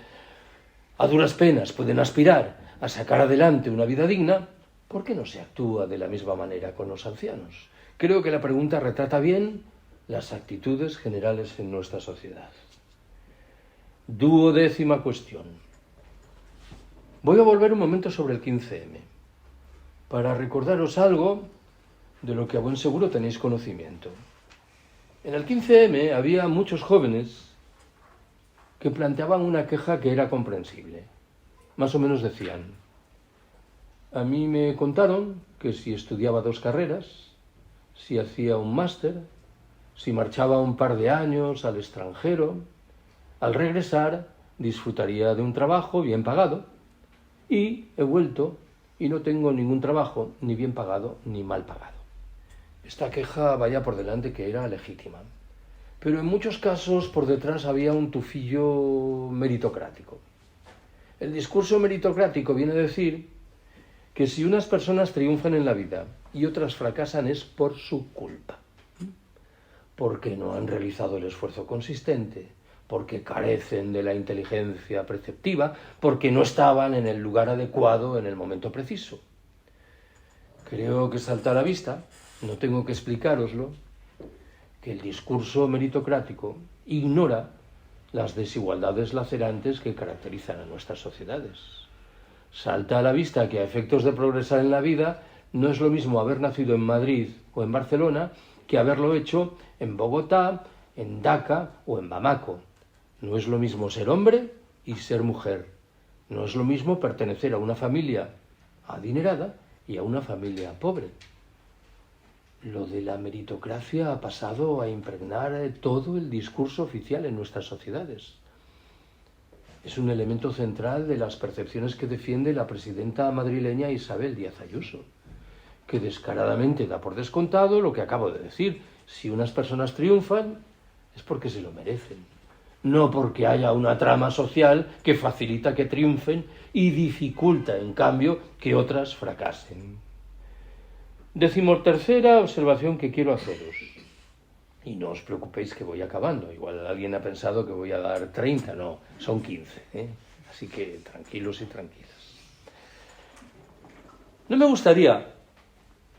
Speaker 2: a duras penas pueden aspirar a sacar adelante una vida digna, ¿por qué no se actúa de la misma manera con los ancianos? Creo que la pregunta retrata bien las actitudes generales en nuestra sociedad. 12ª cuestión. Voy a volver un momento sobre el 15M, para recordaros algo de lo que a buen seguro tenéis conocimiento. En el 15M había muchos jóvenes que planteaban una queja que era comprensible. Más o menos decían, a mí me contaron que si estudiaba 2 carreras, si hacía un máster, si marchaba un par de años al extranjero, al regresar disfrutaría de un trabajo bien pagado, y he vuelto y no tengo ningún trabajo, ni bien pagado ni mal pagado. Esta queja vaya por delante que era legítima, pero en muchos casos por detrás había un tufillo meritocrático. El discurso meritocrático viene a decir que si unas personas triunfan en la vida y otras fracasan es por su culpa, porque no han realizado el esfuerzo consistente, porque carecen de la inteligencia perceptiva, porque no estaban en el lugar adecuado en el momento preciso. Creo que salta a la vista, no tengo que explicároslo, que el discurso meritocrático ignora las desigualdades lacerantes que caracterizan a nuestras sociedades. Salta a la vista que a efectos de progresar en la vida no es lo mismo haber nacido en Madrid o en Barcelona que haberlo hecho en Bogotá, en Daca o en Bamako. No es lo mismo ser hombre y ser mujer. No es lo mismo pertenecer a una familia adinerada y a una familia pobre. Lo de la meritocracia ha pasado a impregnar todo el discurso oficial en nuestras sociedades. Es un elemento central de las percepciones que defiende la presidenta madrileña Isabel Díaz Ayuso, que descaradamente da por descontado lo que acabo de decir. Si unas personas triunfan, es porque se lo merecen, no porque haya una trama social que facilita que triunfen y dificulta, en cambio, que otras fracasen. 13ª observación que quiero haceros. Y no os preocupéis que voy acabando. Igual alguien ha pensado que voy a dar 30, no, son 15. Así que tranquilos y tranquilas. No me gustaría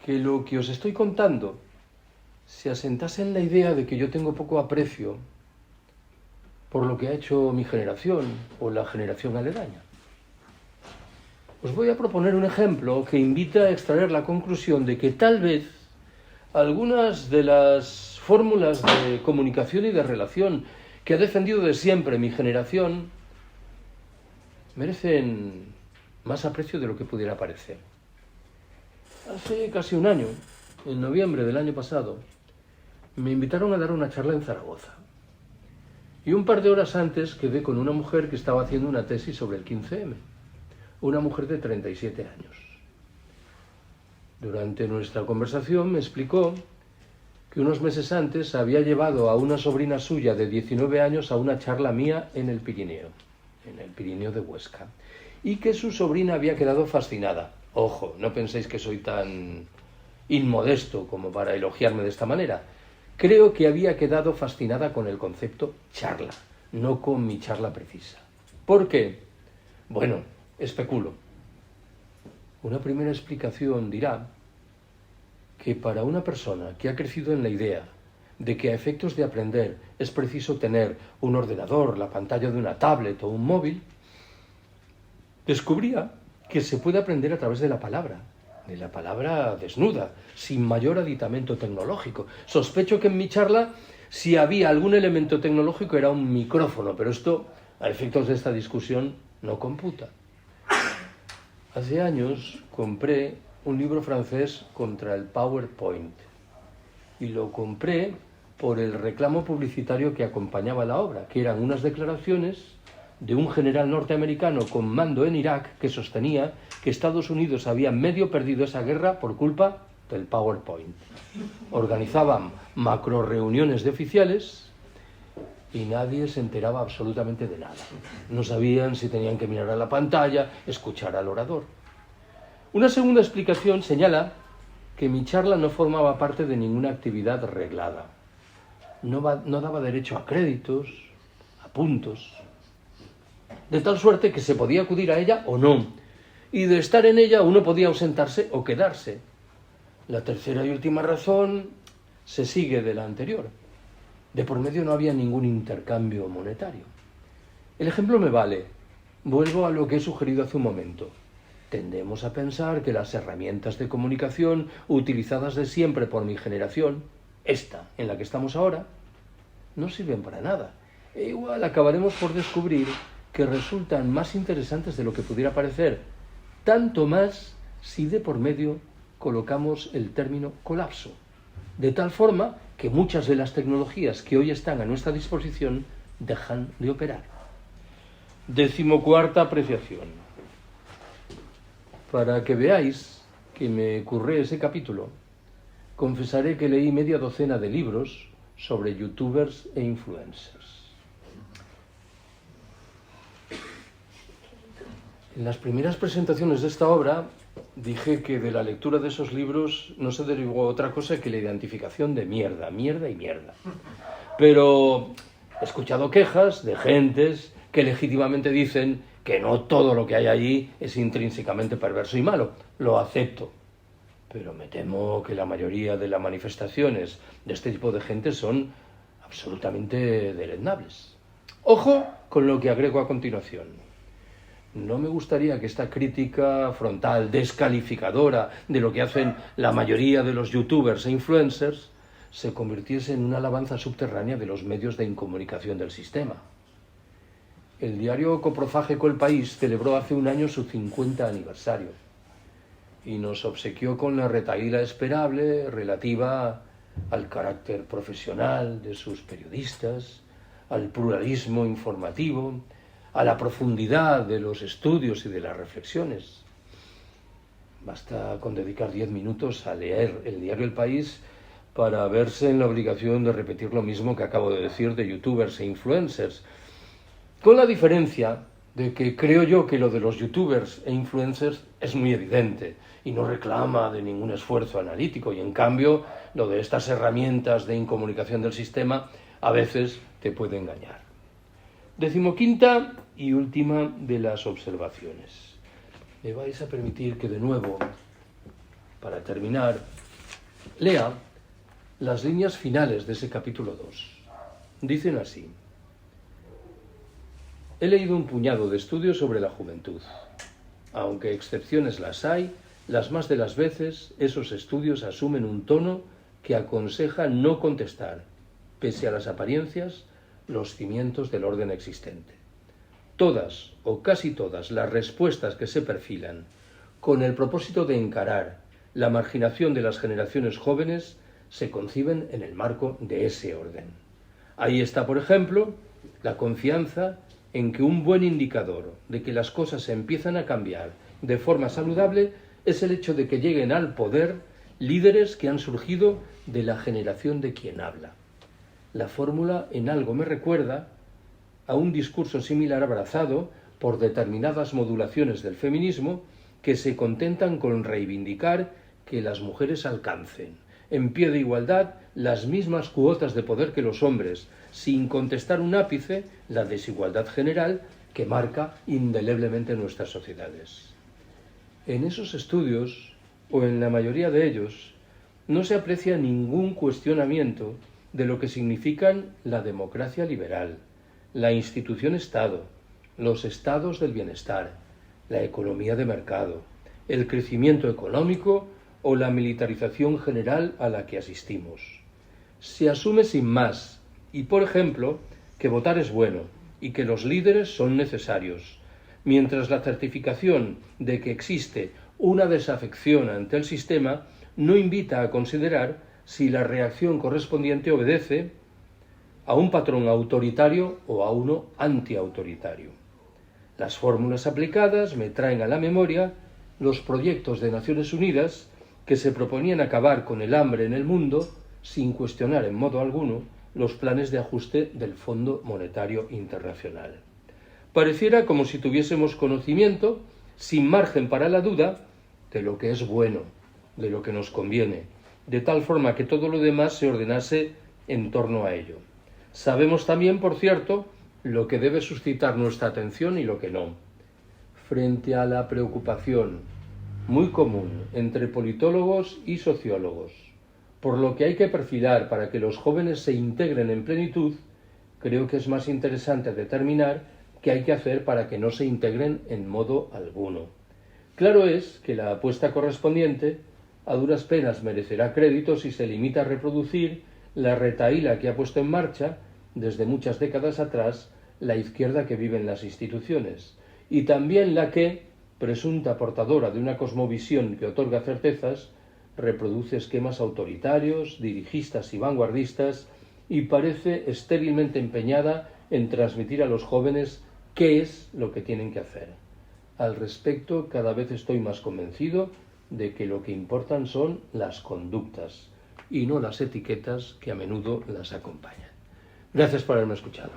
Speaker 2: que lo que os estoy contando se asentase en la idea de que yo tengo poco aprecio por lo que ha hecho mi generación o la generación aledaña. Os voy a proponer un ejemplo que invita a extraer la conclusión de que tal vez algunas de las fórmulas de comunicación y de relación que ha defendido de siempre mi generación merecen más aprecio de lo que pudiera parecer. Hace casi un año en noviembre del año pasado, me invitaron a dar una charla en Zaragoza. Y un par de horas antes quedé con una mujer que estaba haciendo una tesis sobre el 15M, una mujer de 37 años. Durante nuestra conversación me explicó que unos meses antes había llevado a una sobrina suya de 19 años a una charla mía en el Pirineo de Huesca, y que su sobrina había quedado fascinada. Ojo, no penséis que soy tan inmodesto como para elogiarme de esta manera. Creo que había quedado fascinada con el concepto charla, no con mi charla precisa. ¿Por qué? Bueno, especulo. Una primera explicación dirá que para una persona que ha crecido en la idea de que a efectos de aprender es preciso tener un ordenador, la pantalla de una tablet o un móvil, descubría que se puede aprender a través de la palabra desnuda, sin mayor aditamento tecnológico. Sospecho que en mi charla, si había algún elemento tecnológico, era un micrófono, pero esto, a efectos de esta discusión, no computa. Hace años compré un libro francés contra el PowerPoint y lo compré por el reclamo publicitario que acompañaba la obra, que eran unas declaraciones de un general norteamericano con mando en Irak que sostenía que Estados Unidos había medio perdido esa guerra por culpa del PowerPoint. Organizaban macro reuniones de oficiales y nadie se enteraba absolutamente de nada. No sabían si tenían que mirar a la pantalla, escuchar al orador. Una segunda explicación señala que mi charla no formaba parte de ninguna actividad reglada. No daba derecho a créditos, a puntos, de tal suerte que se podía acudir a ella o no, y de estar en ella uno podía ausentarse o quedarse. La tercera y última razón se sigue de la anterior. De por medio no había ningún intercambio monetario. El ejemplo me vale. Vuelvo a lo que he sugerido hace un momento. Tendemos a pensar que las herramientas de comunicación utilizadas de siempre por mi generación, esta en la que estamos ahora, no sirven para nada. E igual acabaremos por descubrir que resultan más interesantes de lo que pudiera parecer, tanto más si de por medio colocamos el término colapso, de tal forma que muchas de las tecnologías que hoy están a nuestra disposición dejan de operar. 14ª apreciación. Para que veáis que me curré ese capítulo, confesaré que leí media docena de libros sobre youtubers e influencers. En las primeras presentaciones de esta obra dije que de la lectura de esos libros no se derivó otra cosa que la identificación de mierda. Pero he escuchado quejas de gentes que legítimamente dicen que no todo lo que hay allí es intrínsecamente perverso y malo. Lo acepto. Pero me temo que la mayoría de las manifestaciones de este tipo de gente son absolutamente deleznables. Ojo con lo que agrego a continuación. No me gustaría que esta crítica frontal, descalificadora de lo que hacen la mayoría de los youtubers e influencers, se convirtiese en una alabanza subterránea de los medios de incomunicación del sistema. El diario coprofágico El País celebró hace un año su 50 aniversario y nos obsequió con la retahíla esperable relativa al carácter profesional de sus periodistas, al pluralismo informativo, a la profundidad de los estudios y de las reflexiones. Basta con dedicar 10 minutos a leer el diario El País para verse en la obligación de repetir lo mismo que acabo de decir de youtubers e influencers, con la diferencia de que creo yo que lo de los youtubers e influencers es muy evidente y no reclama de ningún esfuerzo analítico, y en cambio lo de estas herramientas de incomunicación del sistema a veces te puede engañar. 15ª y última de las observaciones. Me vais a permitir que de nuevo, para terminar, lea las líneas finales de ese capítulo 2. Dicen así: he leído un puñado de estudios sobre la juventud. Aunque excepciones las hay, las más de las veces esos estudios asumen un tono que aconseja no contestar, pese a las apariencias, los cimientos del orden existente. Todas o casi todas las respuestas que se perfilan con el propósito de encarar la marginación de las generaciones jóvenes se conciben en el marco de ese orden. Ahí está, por ejemplo, la confianza en que un buen indicador de que las cosas se empiezan a cambiar de forma saludable es el hecho de que lleguen al poder líderes que han surgido de la generación de quien habla. La fórmula en algo me recuerda a un discurso similar abrazado por determinadas modulaciones del feminismo que se contentan con reivindicar que las mujeres alcancen, en pie de igualdad, las mismas cuotas de poder que los hombres, sin contestar un ápice la desigualdad general que marca indeleblemente nuestras sociedades. En esos estudios, o en la mayoría de ellos, no se aprecia ningún cuestionamiento de lo que significan la democracia liberal, la institución Estado, los estados del bienestar, la economía de mercado, el crecimiento económico o la militarización general a la que asistimos. Se asume sin más, y por ejemplo, que votar es bueno y que los líderes son necesarios, mientras la certificación de que existe una desafección ante el sistema no invita a considerar si la reacción correspondiente obedece a un patrón autoritario o a uno antiautoritario. Las fórmulas aplicadas me traen a la memoria los proyectos de Naciones Unidas que se proponían acabar con el hambre en el mundo sin cuestionar en modo alguno los planes de ajuste del Fondo Monetario Internacional. Pareciera como si tuviésemos conocimiento, sin margen para la duda, de lo que es bueno, de lo que nos conviene, de tal forma que todo lo demás se ordenase en torno a ello. Sabemos también, por cierto, lo que debe suscitar nuestra atención y lo que no. Frente a la preocupación muy común entre politólogos y sociólogos por lo que hay que perfilar para que los jóvenes se integren en plenitud, creo que es más interesante determinar qué hay que hacer para que no se integren en modo alguno. Claro es que la apuesta correspondiente a duras penas merecerá crédito si se limita a reproducir la retahíla que ha puesto en marcha desde muchas décadas atrás la izquierda que vive en las instituciones, y también la que, presunta portadora de una cosmovisión que otorga certezas, reproduce esquemas autoritarios, dirigistas y vanguardistas y parece estérilmente empeñada en transmitir a los jóvenes qué es lo que tienen que hacer. Al respecto, cada vez estoy más convencido de que lo que importan son las conductas y no las etiquetas que a menudo las acompañan. Gracias por haberme escuchado.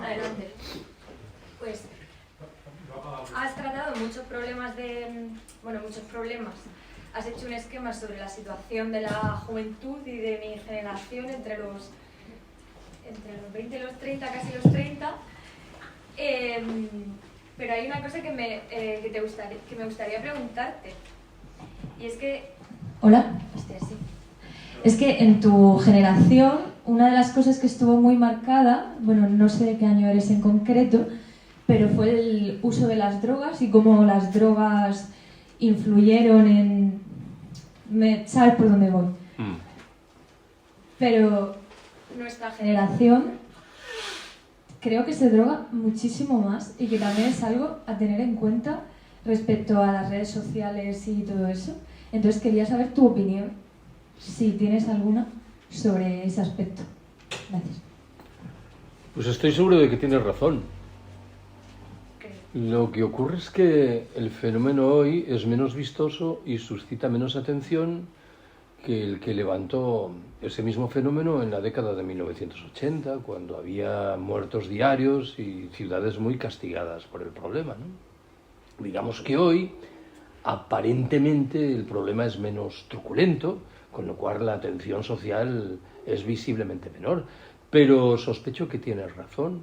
Speaker 3: Adelante. Pues has tratado muchos problemas muchos problemas. Has hecho un esquema sobre la situación de la juventud y de mi generación entre los 20 y los 30, casi los 30. Pero hay una cosa que me gustaría preguntarte. Y es que...
Speaker 4: Hola. Sí. Es que en tu generación, una de las cosas que estuvo muy marcada, bueno, no sé de qué año eres en concreto, pero fue el uso de las drogas y cómo las drogas influyeron en... ¿Sabes por dónde voy? Pero nuestra generación creo que se droga muchísimo más y que también es algo a tener en cuenta respecto a las redes sociales y todo eso. Entonces quería saber tu opinión, si tienes alguna, sobre ese aspecto. Gracias.
Speaker 2: Pues estoy seguro de que tienes razón. Lo que ocurre es que el fenómeno hoy es menos vistoso y suscita menos atención que el que levantó ese mismo fenómeno en la década de 1980, cuando había muertos diarios y ciudades muy castigadas por el problema, ¿no? Digamos que hoy, aparentemente, el problema es menos truculento, con lo cual la atención social es visiblemente menor. Pero sospecho que tienes razón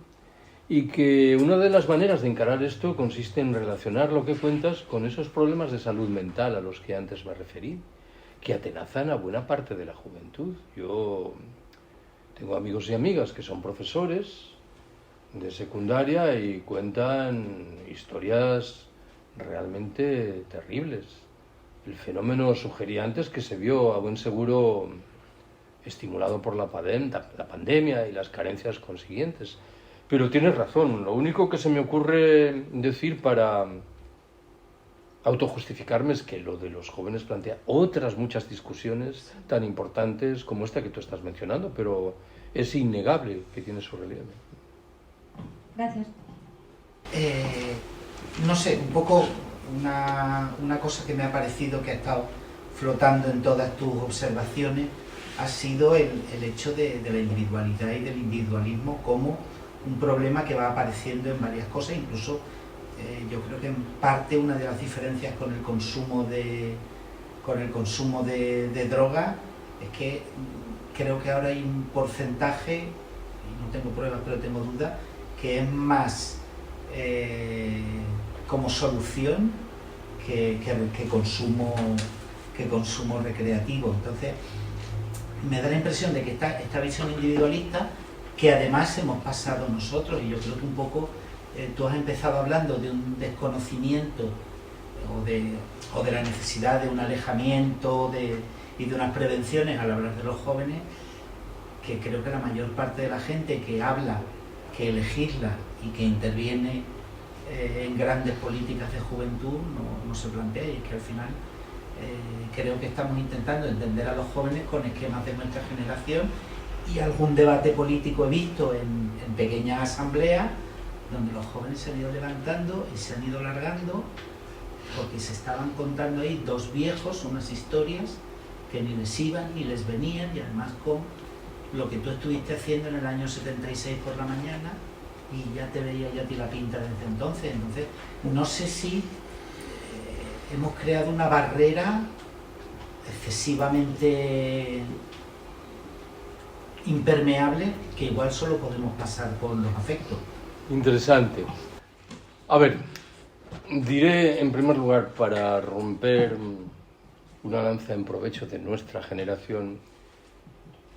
Speaker 2: y que una de las maneras de encarar esto consiste en relacionar lo que cuentas con esos problemas de salud mental a los que antes me referí, que atenazan a buena parte de la juventud. Yo tengo amigos y amigas que son profesores de secundaria y cuentan historias realmente terribles. El fenómeno sugería antes que se vio a buen seguro estimulado por la pandemia y las carencias consiguientes. Pero tienes razón, lo único que se me ocurre decir para autojustificarme es que lo de los jóvenes plantea otras muchas discusiones tan importantes como esta que tú estás mencionando, pero es innegable que tiene su relieve.
Speaker 4: Gracias.
Speaker 5: No sé, un poco una cosa que me ha parecido que ha estado flotando en todas tus observaciones ha sido el hecho de la individualidad y del individualismo como un problema que va apareciendo en varias cosas, incluso yo creo que en parte una de las diferencias con el consumo de droga es que creo que ahora hay un porcentaje, y no tengo pruebas pero tengo dudas, que es más como solución que consumo recreativo. Entonces me da la impresión de que esta visión individualista, que además hemos pasado nosotros, y yo creo que un poco tú has empezado hablando de un desconocimiento o de la necesidad de un alejamiento y de unas prevenciones al hablar de los jóvenes, que creo que la mayor parte de la gente que habla, que legisla y que interviene en grandes políticas de juventud no se plantea, y es que al final creo que estamos intentando entender a los jóvenes con esquemas de nuestra generación, y algún debate político he visto en pequeñas asambleas donde los jóvenes se han ido levantando y se han ido largando porque se estaban contando ahí dos viejos unas historias que ni les iban ni les venían, y además con lo que tú estuviste haciendo en el año 76 por la mañana, y ya te veía ya a ti la pinta desde entonces. Entonces no sé si hemos creado una barrera excesivamente impermeable que igual solo podemos pasar por los afectos.
Speaker 2: Interesante. A ver, diré en primer lugar, para romper una lanza en provecho de nuestra generación,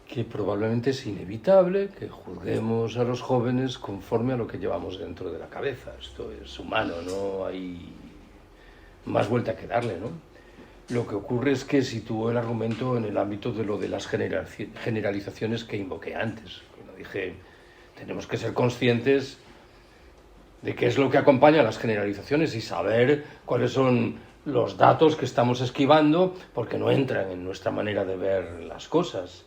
Speaker 2: que probablemente es inevitable que juzguemos a los jóvenes conforme a lo que llevamos dentro de la cabeza. Esto es humano, no hay más vuelta que darle, ¿no? Lo que ocurre es que sitúo el argumento en el ámbito de lo de las generalizaciones que invoqué antes. Cuando dije, tenemos que ser conscientes de qué es lo que acompaña a las generalizaciones y saber cuáles son los datos que estamos esquivando porque no entran en nuestra manera de ver las cosas.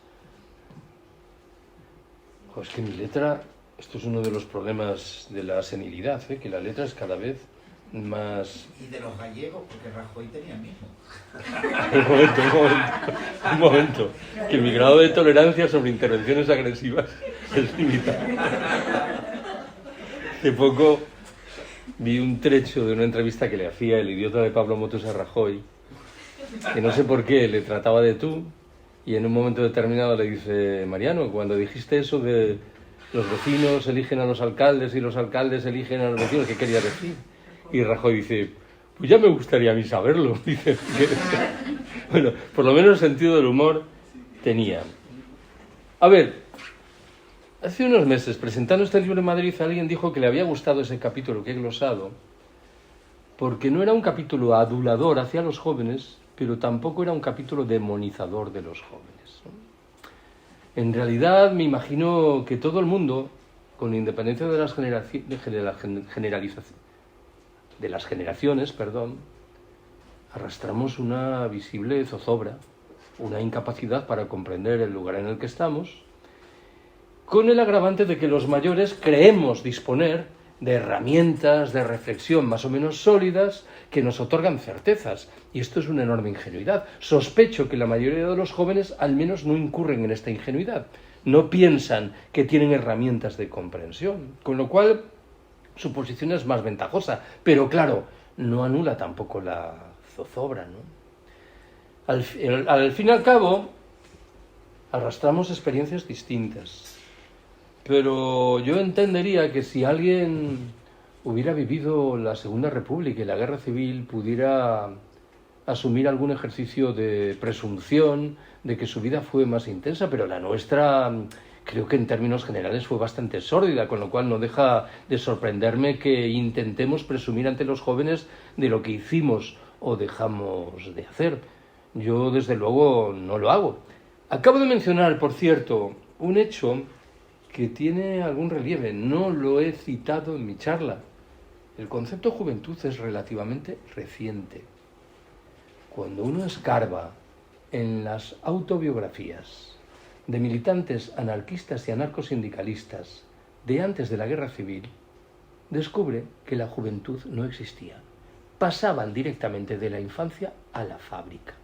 Speaker 2: Es que mi letra, esto es uno de los problemas de la senilidad, que la letra es cada vez más...
Speaker 5: Y de los gallegos, porque Rajoy tenía el mismo.
Speaker 2: Un momento, que mi grado de tolerancia sobre intervenciones agresivas es limitado. Hace poco vi un trecho de una entrevista que le hacía el idiota de Pablo Motos a Rajoy, que no sé por qué le trataba de tú, y en un momento determinado le dice, Mariano, cuando dijiste eso de los vecinos eligen a los alcaldes y los alcaldes eligen a los vecinos, ¿qué quería decir? Y Rajoy dice, pues ya me gustaría a mí saberlo. Dice, bueno, por lo menos el sentido del humor tenía. A ver, hace unos meses, presentando este libro en Madrid, alguien dijo que le había gustado ese capítulo que he glosado, porque no era un capítulo adulador hacia los jóvenes, pero tampoco era un capítulo demonizador de los jóvenes, ¿no? En realidad me imagino que todo el mundo, con independencia de las generaciones, arrastramos una visible zozobra, una incapacidad para comprender el lugar en el que estamos, con el agravante de que los mayores creemos disponer de herramientas de reflexión más o menos sólidas que nos otorgan certezas. Y esto es una enorme ingenuidad. Sospecho que la mayoría de los jóvenes al menos no incurren en esta ingenuidad. No piensan que tienen herramientas de comprensión, con lo cual su posición es más ventajosa. Pero claro, no anula tampoco la zozobra, ¿no? Al fin y al cabo, arrastramos experiencias distintas. Pero yo entendería que si alguien hubiera vivido la Segunda República y la Guerra Civil, pudiera asumir algún ejercicio de presunción de que su vida fue más intensa, pero la nuestra creo que en términos generales fue bastante sórdida, con lo cual no deja de sorprenderme que intentemos presumir ante los jóvenes de lo que hicimos o dejamos de hacer. Yo desde luego no lo hago. Acabo de mencionar, por cierto, un hecho que tiene algún relieve. No lo he citado en mi charla. El concepto juventud es relativamente reciente. Cuando uno escarba en las autobiografías de militantes anarquistas y anarcosindicalistas de antes de la Guerra Civil, descubre que la juventud no existía. Pasaban directamente de la infancia a la fábrica.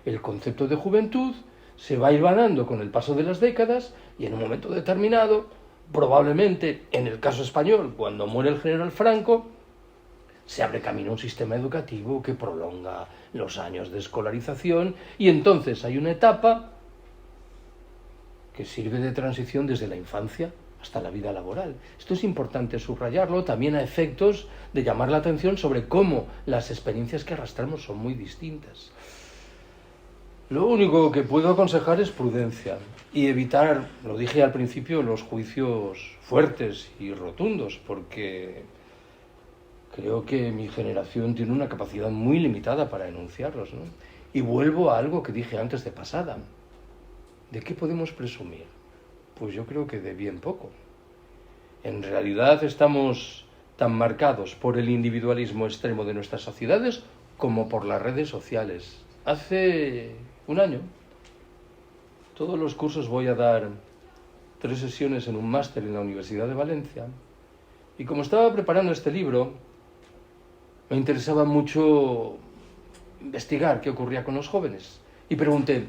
Speaker 2: El concepto de juventud se va hilvanando con el paso de las décadas y en un momento determinado, probablemente en el caso español, cuando muere el general Franco, se abre camino a un sistema educativo que prolonga los años de escolarización y entonces hay una etapa que sirve de transición desde la infancia hasta la vida laboral. Esto es importante subrayarlo, también a efectos de llamar la atención sobre cómo las experiencias que arrastramos son muy distintas. Lo único que puedo aconsejar es prudencia y evitar, lo dije al principio, los juicios fuertes y rotundos, porque creo que mi generación tiene una capacidad muy limitada para enunciarlos, ¿no? Y vuelvo a algo que dije antes de pasada. ¿De qué podemos presumir? Pues yo creo que de bien poco. En realidad estamos tan marcados por el individualismo extremo de nuestras sociedades como por las redes sociales. Hace un año, todos los cursos voy a dar 3 sesiones en un máster en la Universidad de Valencia, y como estaba preparando este libro, me interesaba mucho investigar qué ocurría con los jóvenes. Y pregunté,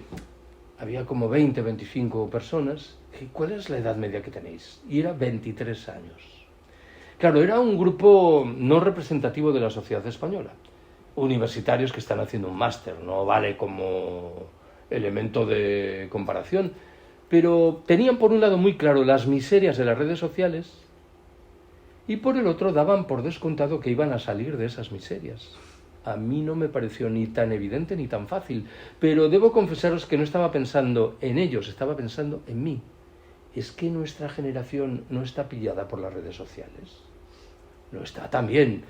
Speaker 2: había como 20, 25 personas, ¿cuál es la edad media que tenéis? Y era 23 años. Claro, era un grupo no representativo de la sociedad española. Universitarios que están haciendo un máster, no vale como elemento de comparación, pero tenían por un lado muy claro las miserias de las redes sociales y por el otro daban por descontado que iban a salir de esas miserias. A mí no me pareció ni tan evidente ni tan fácil, pero debo confesaros que no estaba pensando en ellos, estaba pensando en mí. ¿Es que nuestra generación no está pillada por las redes sociales? Lo está también.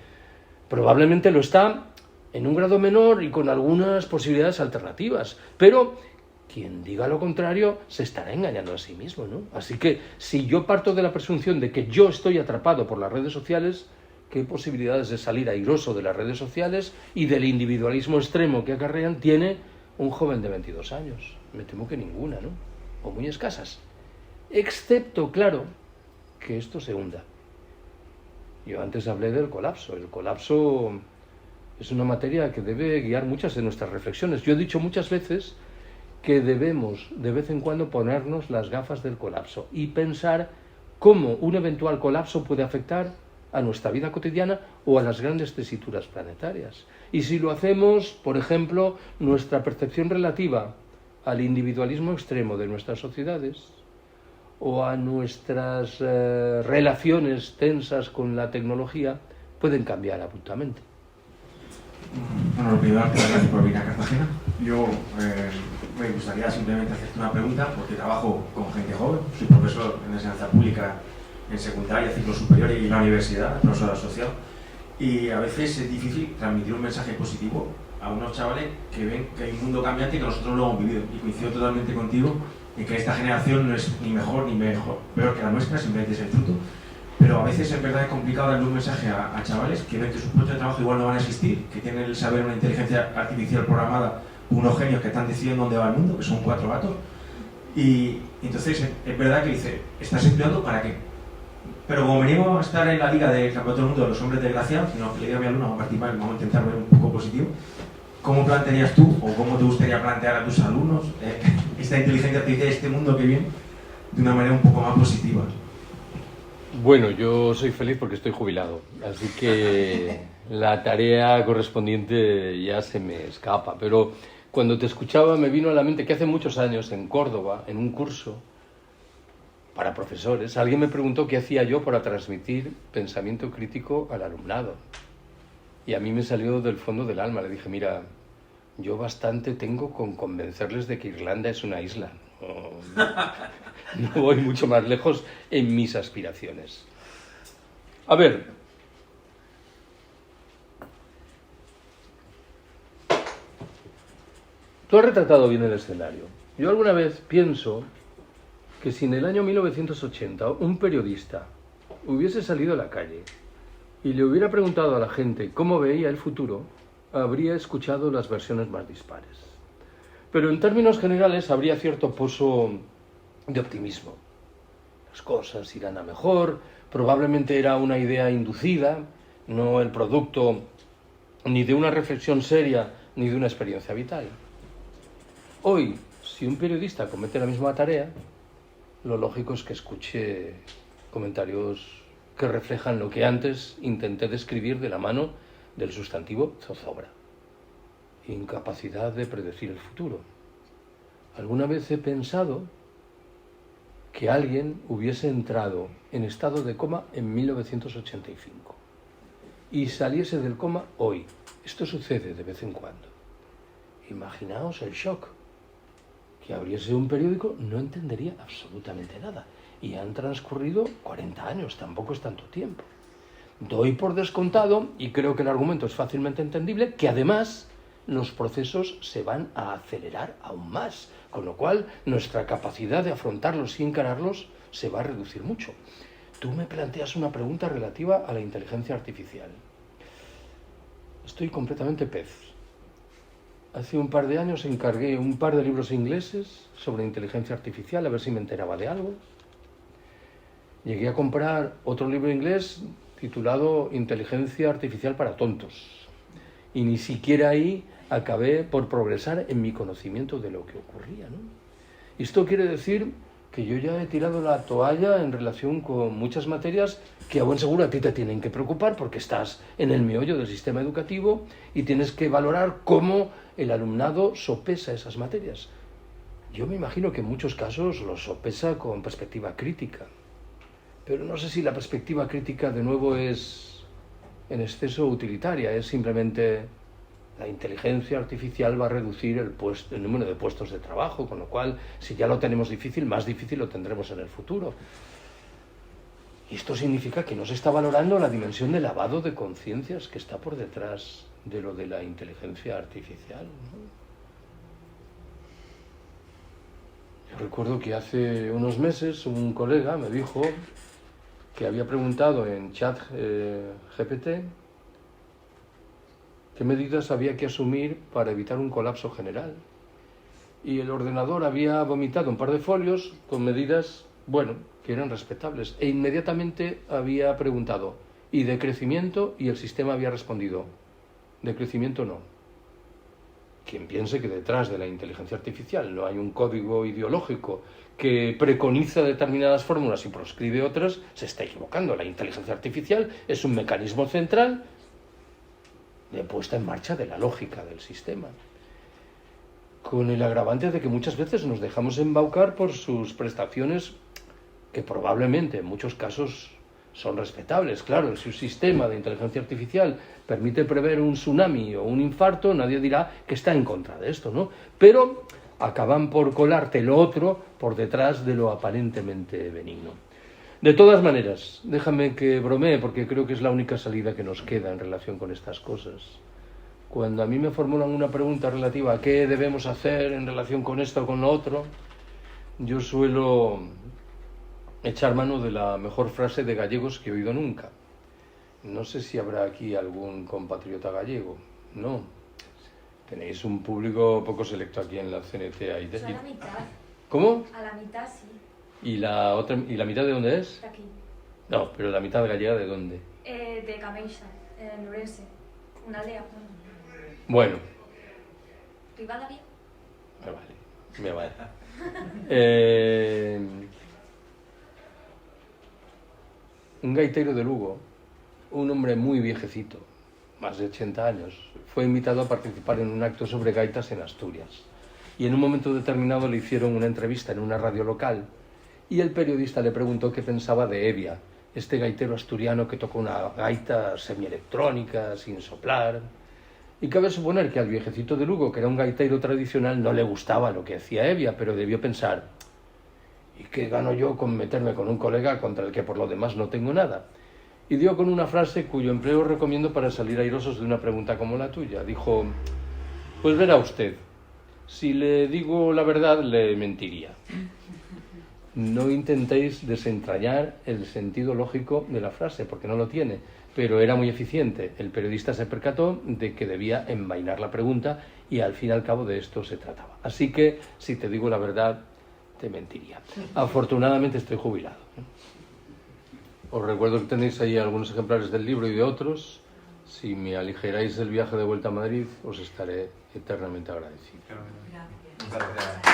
Speaker 2: Probablemente lo está en un grado menor y con algunas posibilidades alternativas, pero quien diga lo contrario se estará engañando a sí mismo, ¿no? Así que si yo parto de la presunción de que yo estoy atrapado por las redes sociales, ¿qué posibilidades de salir airoso de las redes sociales y del individualismo extremo que acarrean tiene un joven de 22 años? Me temo que ninguna, ¿no? O muy escasas. Excepto, claro, que esto se hunda. Yo antes hablé del colapso. El colapso es una materia que debe guiar muchas de nuestras reflexiones. Yo he dicho muchas veces que debemos de vez en cuando ponernos las gafas del colapso y pensar cómo un eventual colapso puede afectar a nuestra vida cotidiana o a las grandes tesituras planetarias. Y si lo hacemos, por ejemplo, nuestra percepción relativa al individualismo extremo de nuestras sociedades o a nuestras relaciones tensas con la tecnología pueden cambiar abruptamente.
Speaker 6: Bueno, lo primero, gracias por venir a Cartagena. Yo me gustaría simplemente hacerte una pregunta, porque trabajo con gente joven, soy profesor en enseñanza pública en secundaria, ciclo superior y en la universidad, profesor asociado, y a veces es difícil transmitir un mensaje positivo a unos chavales que ven que hay un mundo cambiante y que nosotros lo hemos vivido. Y coincido totalmente contigo en que esta generación no es ni mejor ni peor que la nuestra, simplemente es el fruto. Pero a veces en verdad es complicado darle un mensaje a chavales que ven que sus puestos de trabajo igual no van a existir, que tienen el saber una inteligencia artificial programada, unos genios que están decidiendo dónde va el mundo, que son 4 gatos. Y entonces es verdad que dice, ¿estás estudiando para qué? Pero como venimos a estar en la liga del campeonato del mundo de los hombres desgraciados, sino que le diga a mi alumno, vamos a participar, vamos a intentar ver un poco positivo, ¿cómo plantearías tú o cómo te gustaría plantear a tus alumnos esta inteligencia artificial, este mundo que viene, de una manera un poco más positiva?
Speaker 2: Bueno, yo soy feliz porque estoy jubilado, así que la tarea correspondiente ya se me escapa, pero cuando te escuchaba me vino a la mente que hace muchos años en Córdoba, en un curso para profesores, alguien me preguntó qué hacía yo para transmitir pensamiento crítico al alumnado. Y a mí me salió del fondo del alma, le dije, mira, yo bastante tengo con convencerles de que Irlanda es una isla. No voy mucho más lejos en mis aspiraciones. A ver, Tú has retratado bien el escenario. Yo alguna vez pienso que si en el año 1980 un periodista hubiese salido a la calle y le hubiera preguntado a la gente cómo veía el futuro, habría escuchado las versiones más dispares. Pero en términos generales habría cierto pozo de optimismo. Las cosas irán a mejor, probablemente era una idea inducida, no el producto ni de una reflexión seria ni de una experiencia vital. Hoy, si un periodista comete la misma tarea, lo lógico es que escuche comentarios que reflejan lo que antes intenté describir de la mano del sustantivo zozobra. Incapacidad de predecir el futuro. Alguna vez he pensado que alguien hubiese entrado en estado de coma en 1985 y saliese del coma hoy. Esto sucede de vez en cuando. Imaginaos el shock. Que abriese un periódico no entendería absolutamente nada. Y han transcurrido 40 años, tampoco es tanto tiempo. Doy por descontado, y creo que el argumento es fácilmente entendible, que además los procesos se van a acelerar aún más, con lo cual nuestra capacidad de afrontarlos y encararlos se va a reducir mucho. Tú me planteas una pregunta relativa a la inteligencia artificial. Estoy completamente pez. Hace un par de años encargué un par de libros ingleses sobre inteligencia artificial, a ver si me enteraba de algo. Llegué a comprar otro libro inglés titulado Inteligencia artificial para tontos. Y ni siquiera ahí acabé por progresar en mi conocimiento de lo que ocurría, ¿no? Esto quiere decir que yo ya he tirado la toalla en relación con muchas materias que a buen seguro a ti te tienen que preocupar porque estás en el meollo del sistema educativo y tienes que valorar cómo el alumnado sopesa esas materias. Yo me imagino que en muchos casos lo sopesa con perspectiva crítica, pero no sé si la perspectiva crítica de nuevo es en exceso utilitaria, es simplemente la inteligencia artificial va a reducir el número de puestos de trabajo, con lo cual, si ya lo tenemos difícil, más difícil lo tendremos en el futuro. Y esto significa que no se está valorando la dimensión de lavado de conciencias que está por detrás de lo de la inteligencia artificial, ¿no? Yo recuerdo que hace unos meses un colega me dijo que había preguntado en ChatGPT qué medidas había que asumir para evitar un colapso general. Y el ordenador había vomitado un par de folios con medidas, bueno, que eran respetables. E inmediatamente había preguntado, ¿y de crecimiento? Y el sistema había respondido, de crecimiento no. Quien piense que detrás de la inteligencia artificial no hay un código ideológico que preconiza determinadas fórmulas y proscribe otras, se está equivocando. La inteligencia artificial es un mecanismo central de puesta en marcha de la lógica del sistema, con el agravante de que muchas veces nos dejamos embaucar por sus prestaciones que probablemente en muchos casos son respetables. Claro, si un sistema de inteligencia artificial permite prever un tsunami o un infarto, nadie dirá que está en contra de esto, ¿no? Pero acaban por colarte lo otro por detrás de lo aparentemente benigno. De todas maneras, déjame que bromee, porque creo que es la única salida que nos queda en relación con estas cosas. Cuando a mí me formulan una pregunta relativa a qué debemos hacer en relación con esto o con lo otro, yo suelo echar mano de la mejor frase de gallegos que he oído nunca. No sé si habrá aquí algún compatriota gallego. No. Tenéis un público poco selecto aquí en la CNT.
Speaker 3: A la mitad.
Speaker 2: ¿Cómo?
Speaker 3: A la mitad, sí.
Speaker 2: ¿Y la mitad de dónde es?
Speaker 3: De aquí.
Speaker 2: No, pero la mitad gallega ¿de dónde?
Speaker 3: De Cameixa, en Ourense. Una aldea.
Speaker 2: Bueno.
Speaker 3: ¿Rivadavia?
Speaker 2: Me vale. Un gaitero de Lugo, un hombre muy viejecito, más de 80 años, fue invitado a participar en un acto sobre gaitas en Asturias. Y en un momento determinado le hicieron una entrevista en una radio local y el periodista le preguntó qué pensaba de Evia, este gaitero asturiano que toca una gaita semielectrónica, sin soplar. Y cabe suponer que al viejecito de Lugo, que era un gaitero tradicional, no le gustaba lo que hacía Evia, pero debió pensar, ¿y qué gano yo con meterme con un colega contra el que por lo demás no tengo nada? Y dio con una frase cuyo empleo recomiendo para salir airosos de una pregunta como la tuya. Dijo, pues verá usted, Si le digo la verdad, le mentiría. No intentéis desentrañar el sentido lógico de la frase, porque no lo tiene, pero era muy eficiente. El periodista se percató de que debía envainar la pregunta y al fin y al cabo de esto se trataba. Así que, si te digo la verdad, te mentiría. Afortunadamente estoy jubilado. Os recuerdo que tenéis ahí algunos ejemplares del libro y de otros. Si me aligeráis el viaje de vuelta a Madrid, os estaré eternamente agradecido.
Speaker 7: Gracias.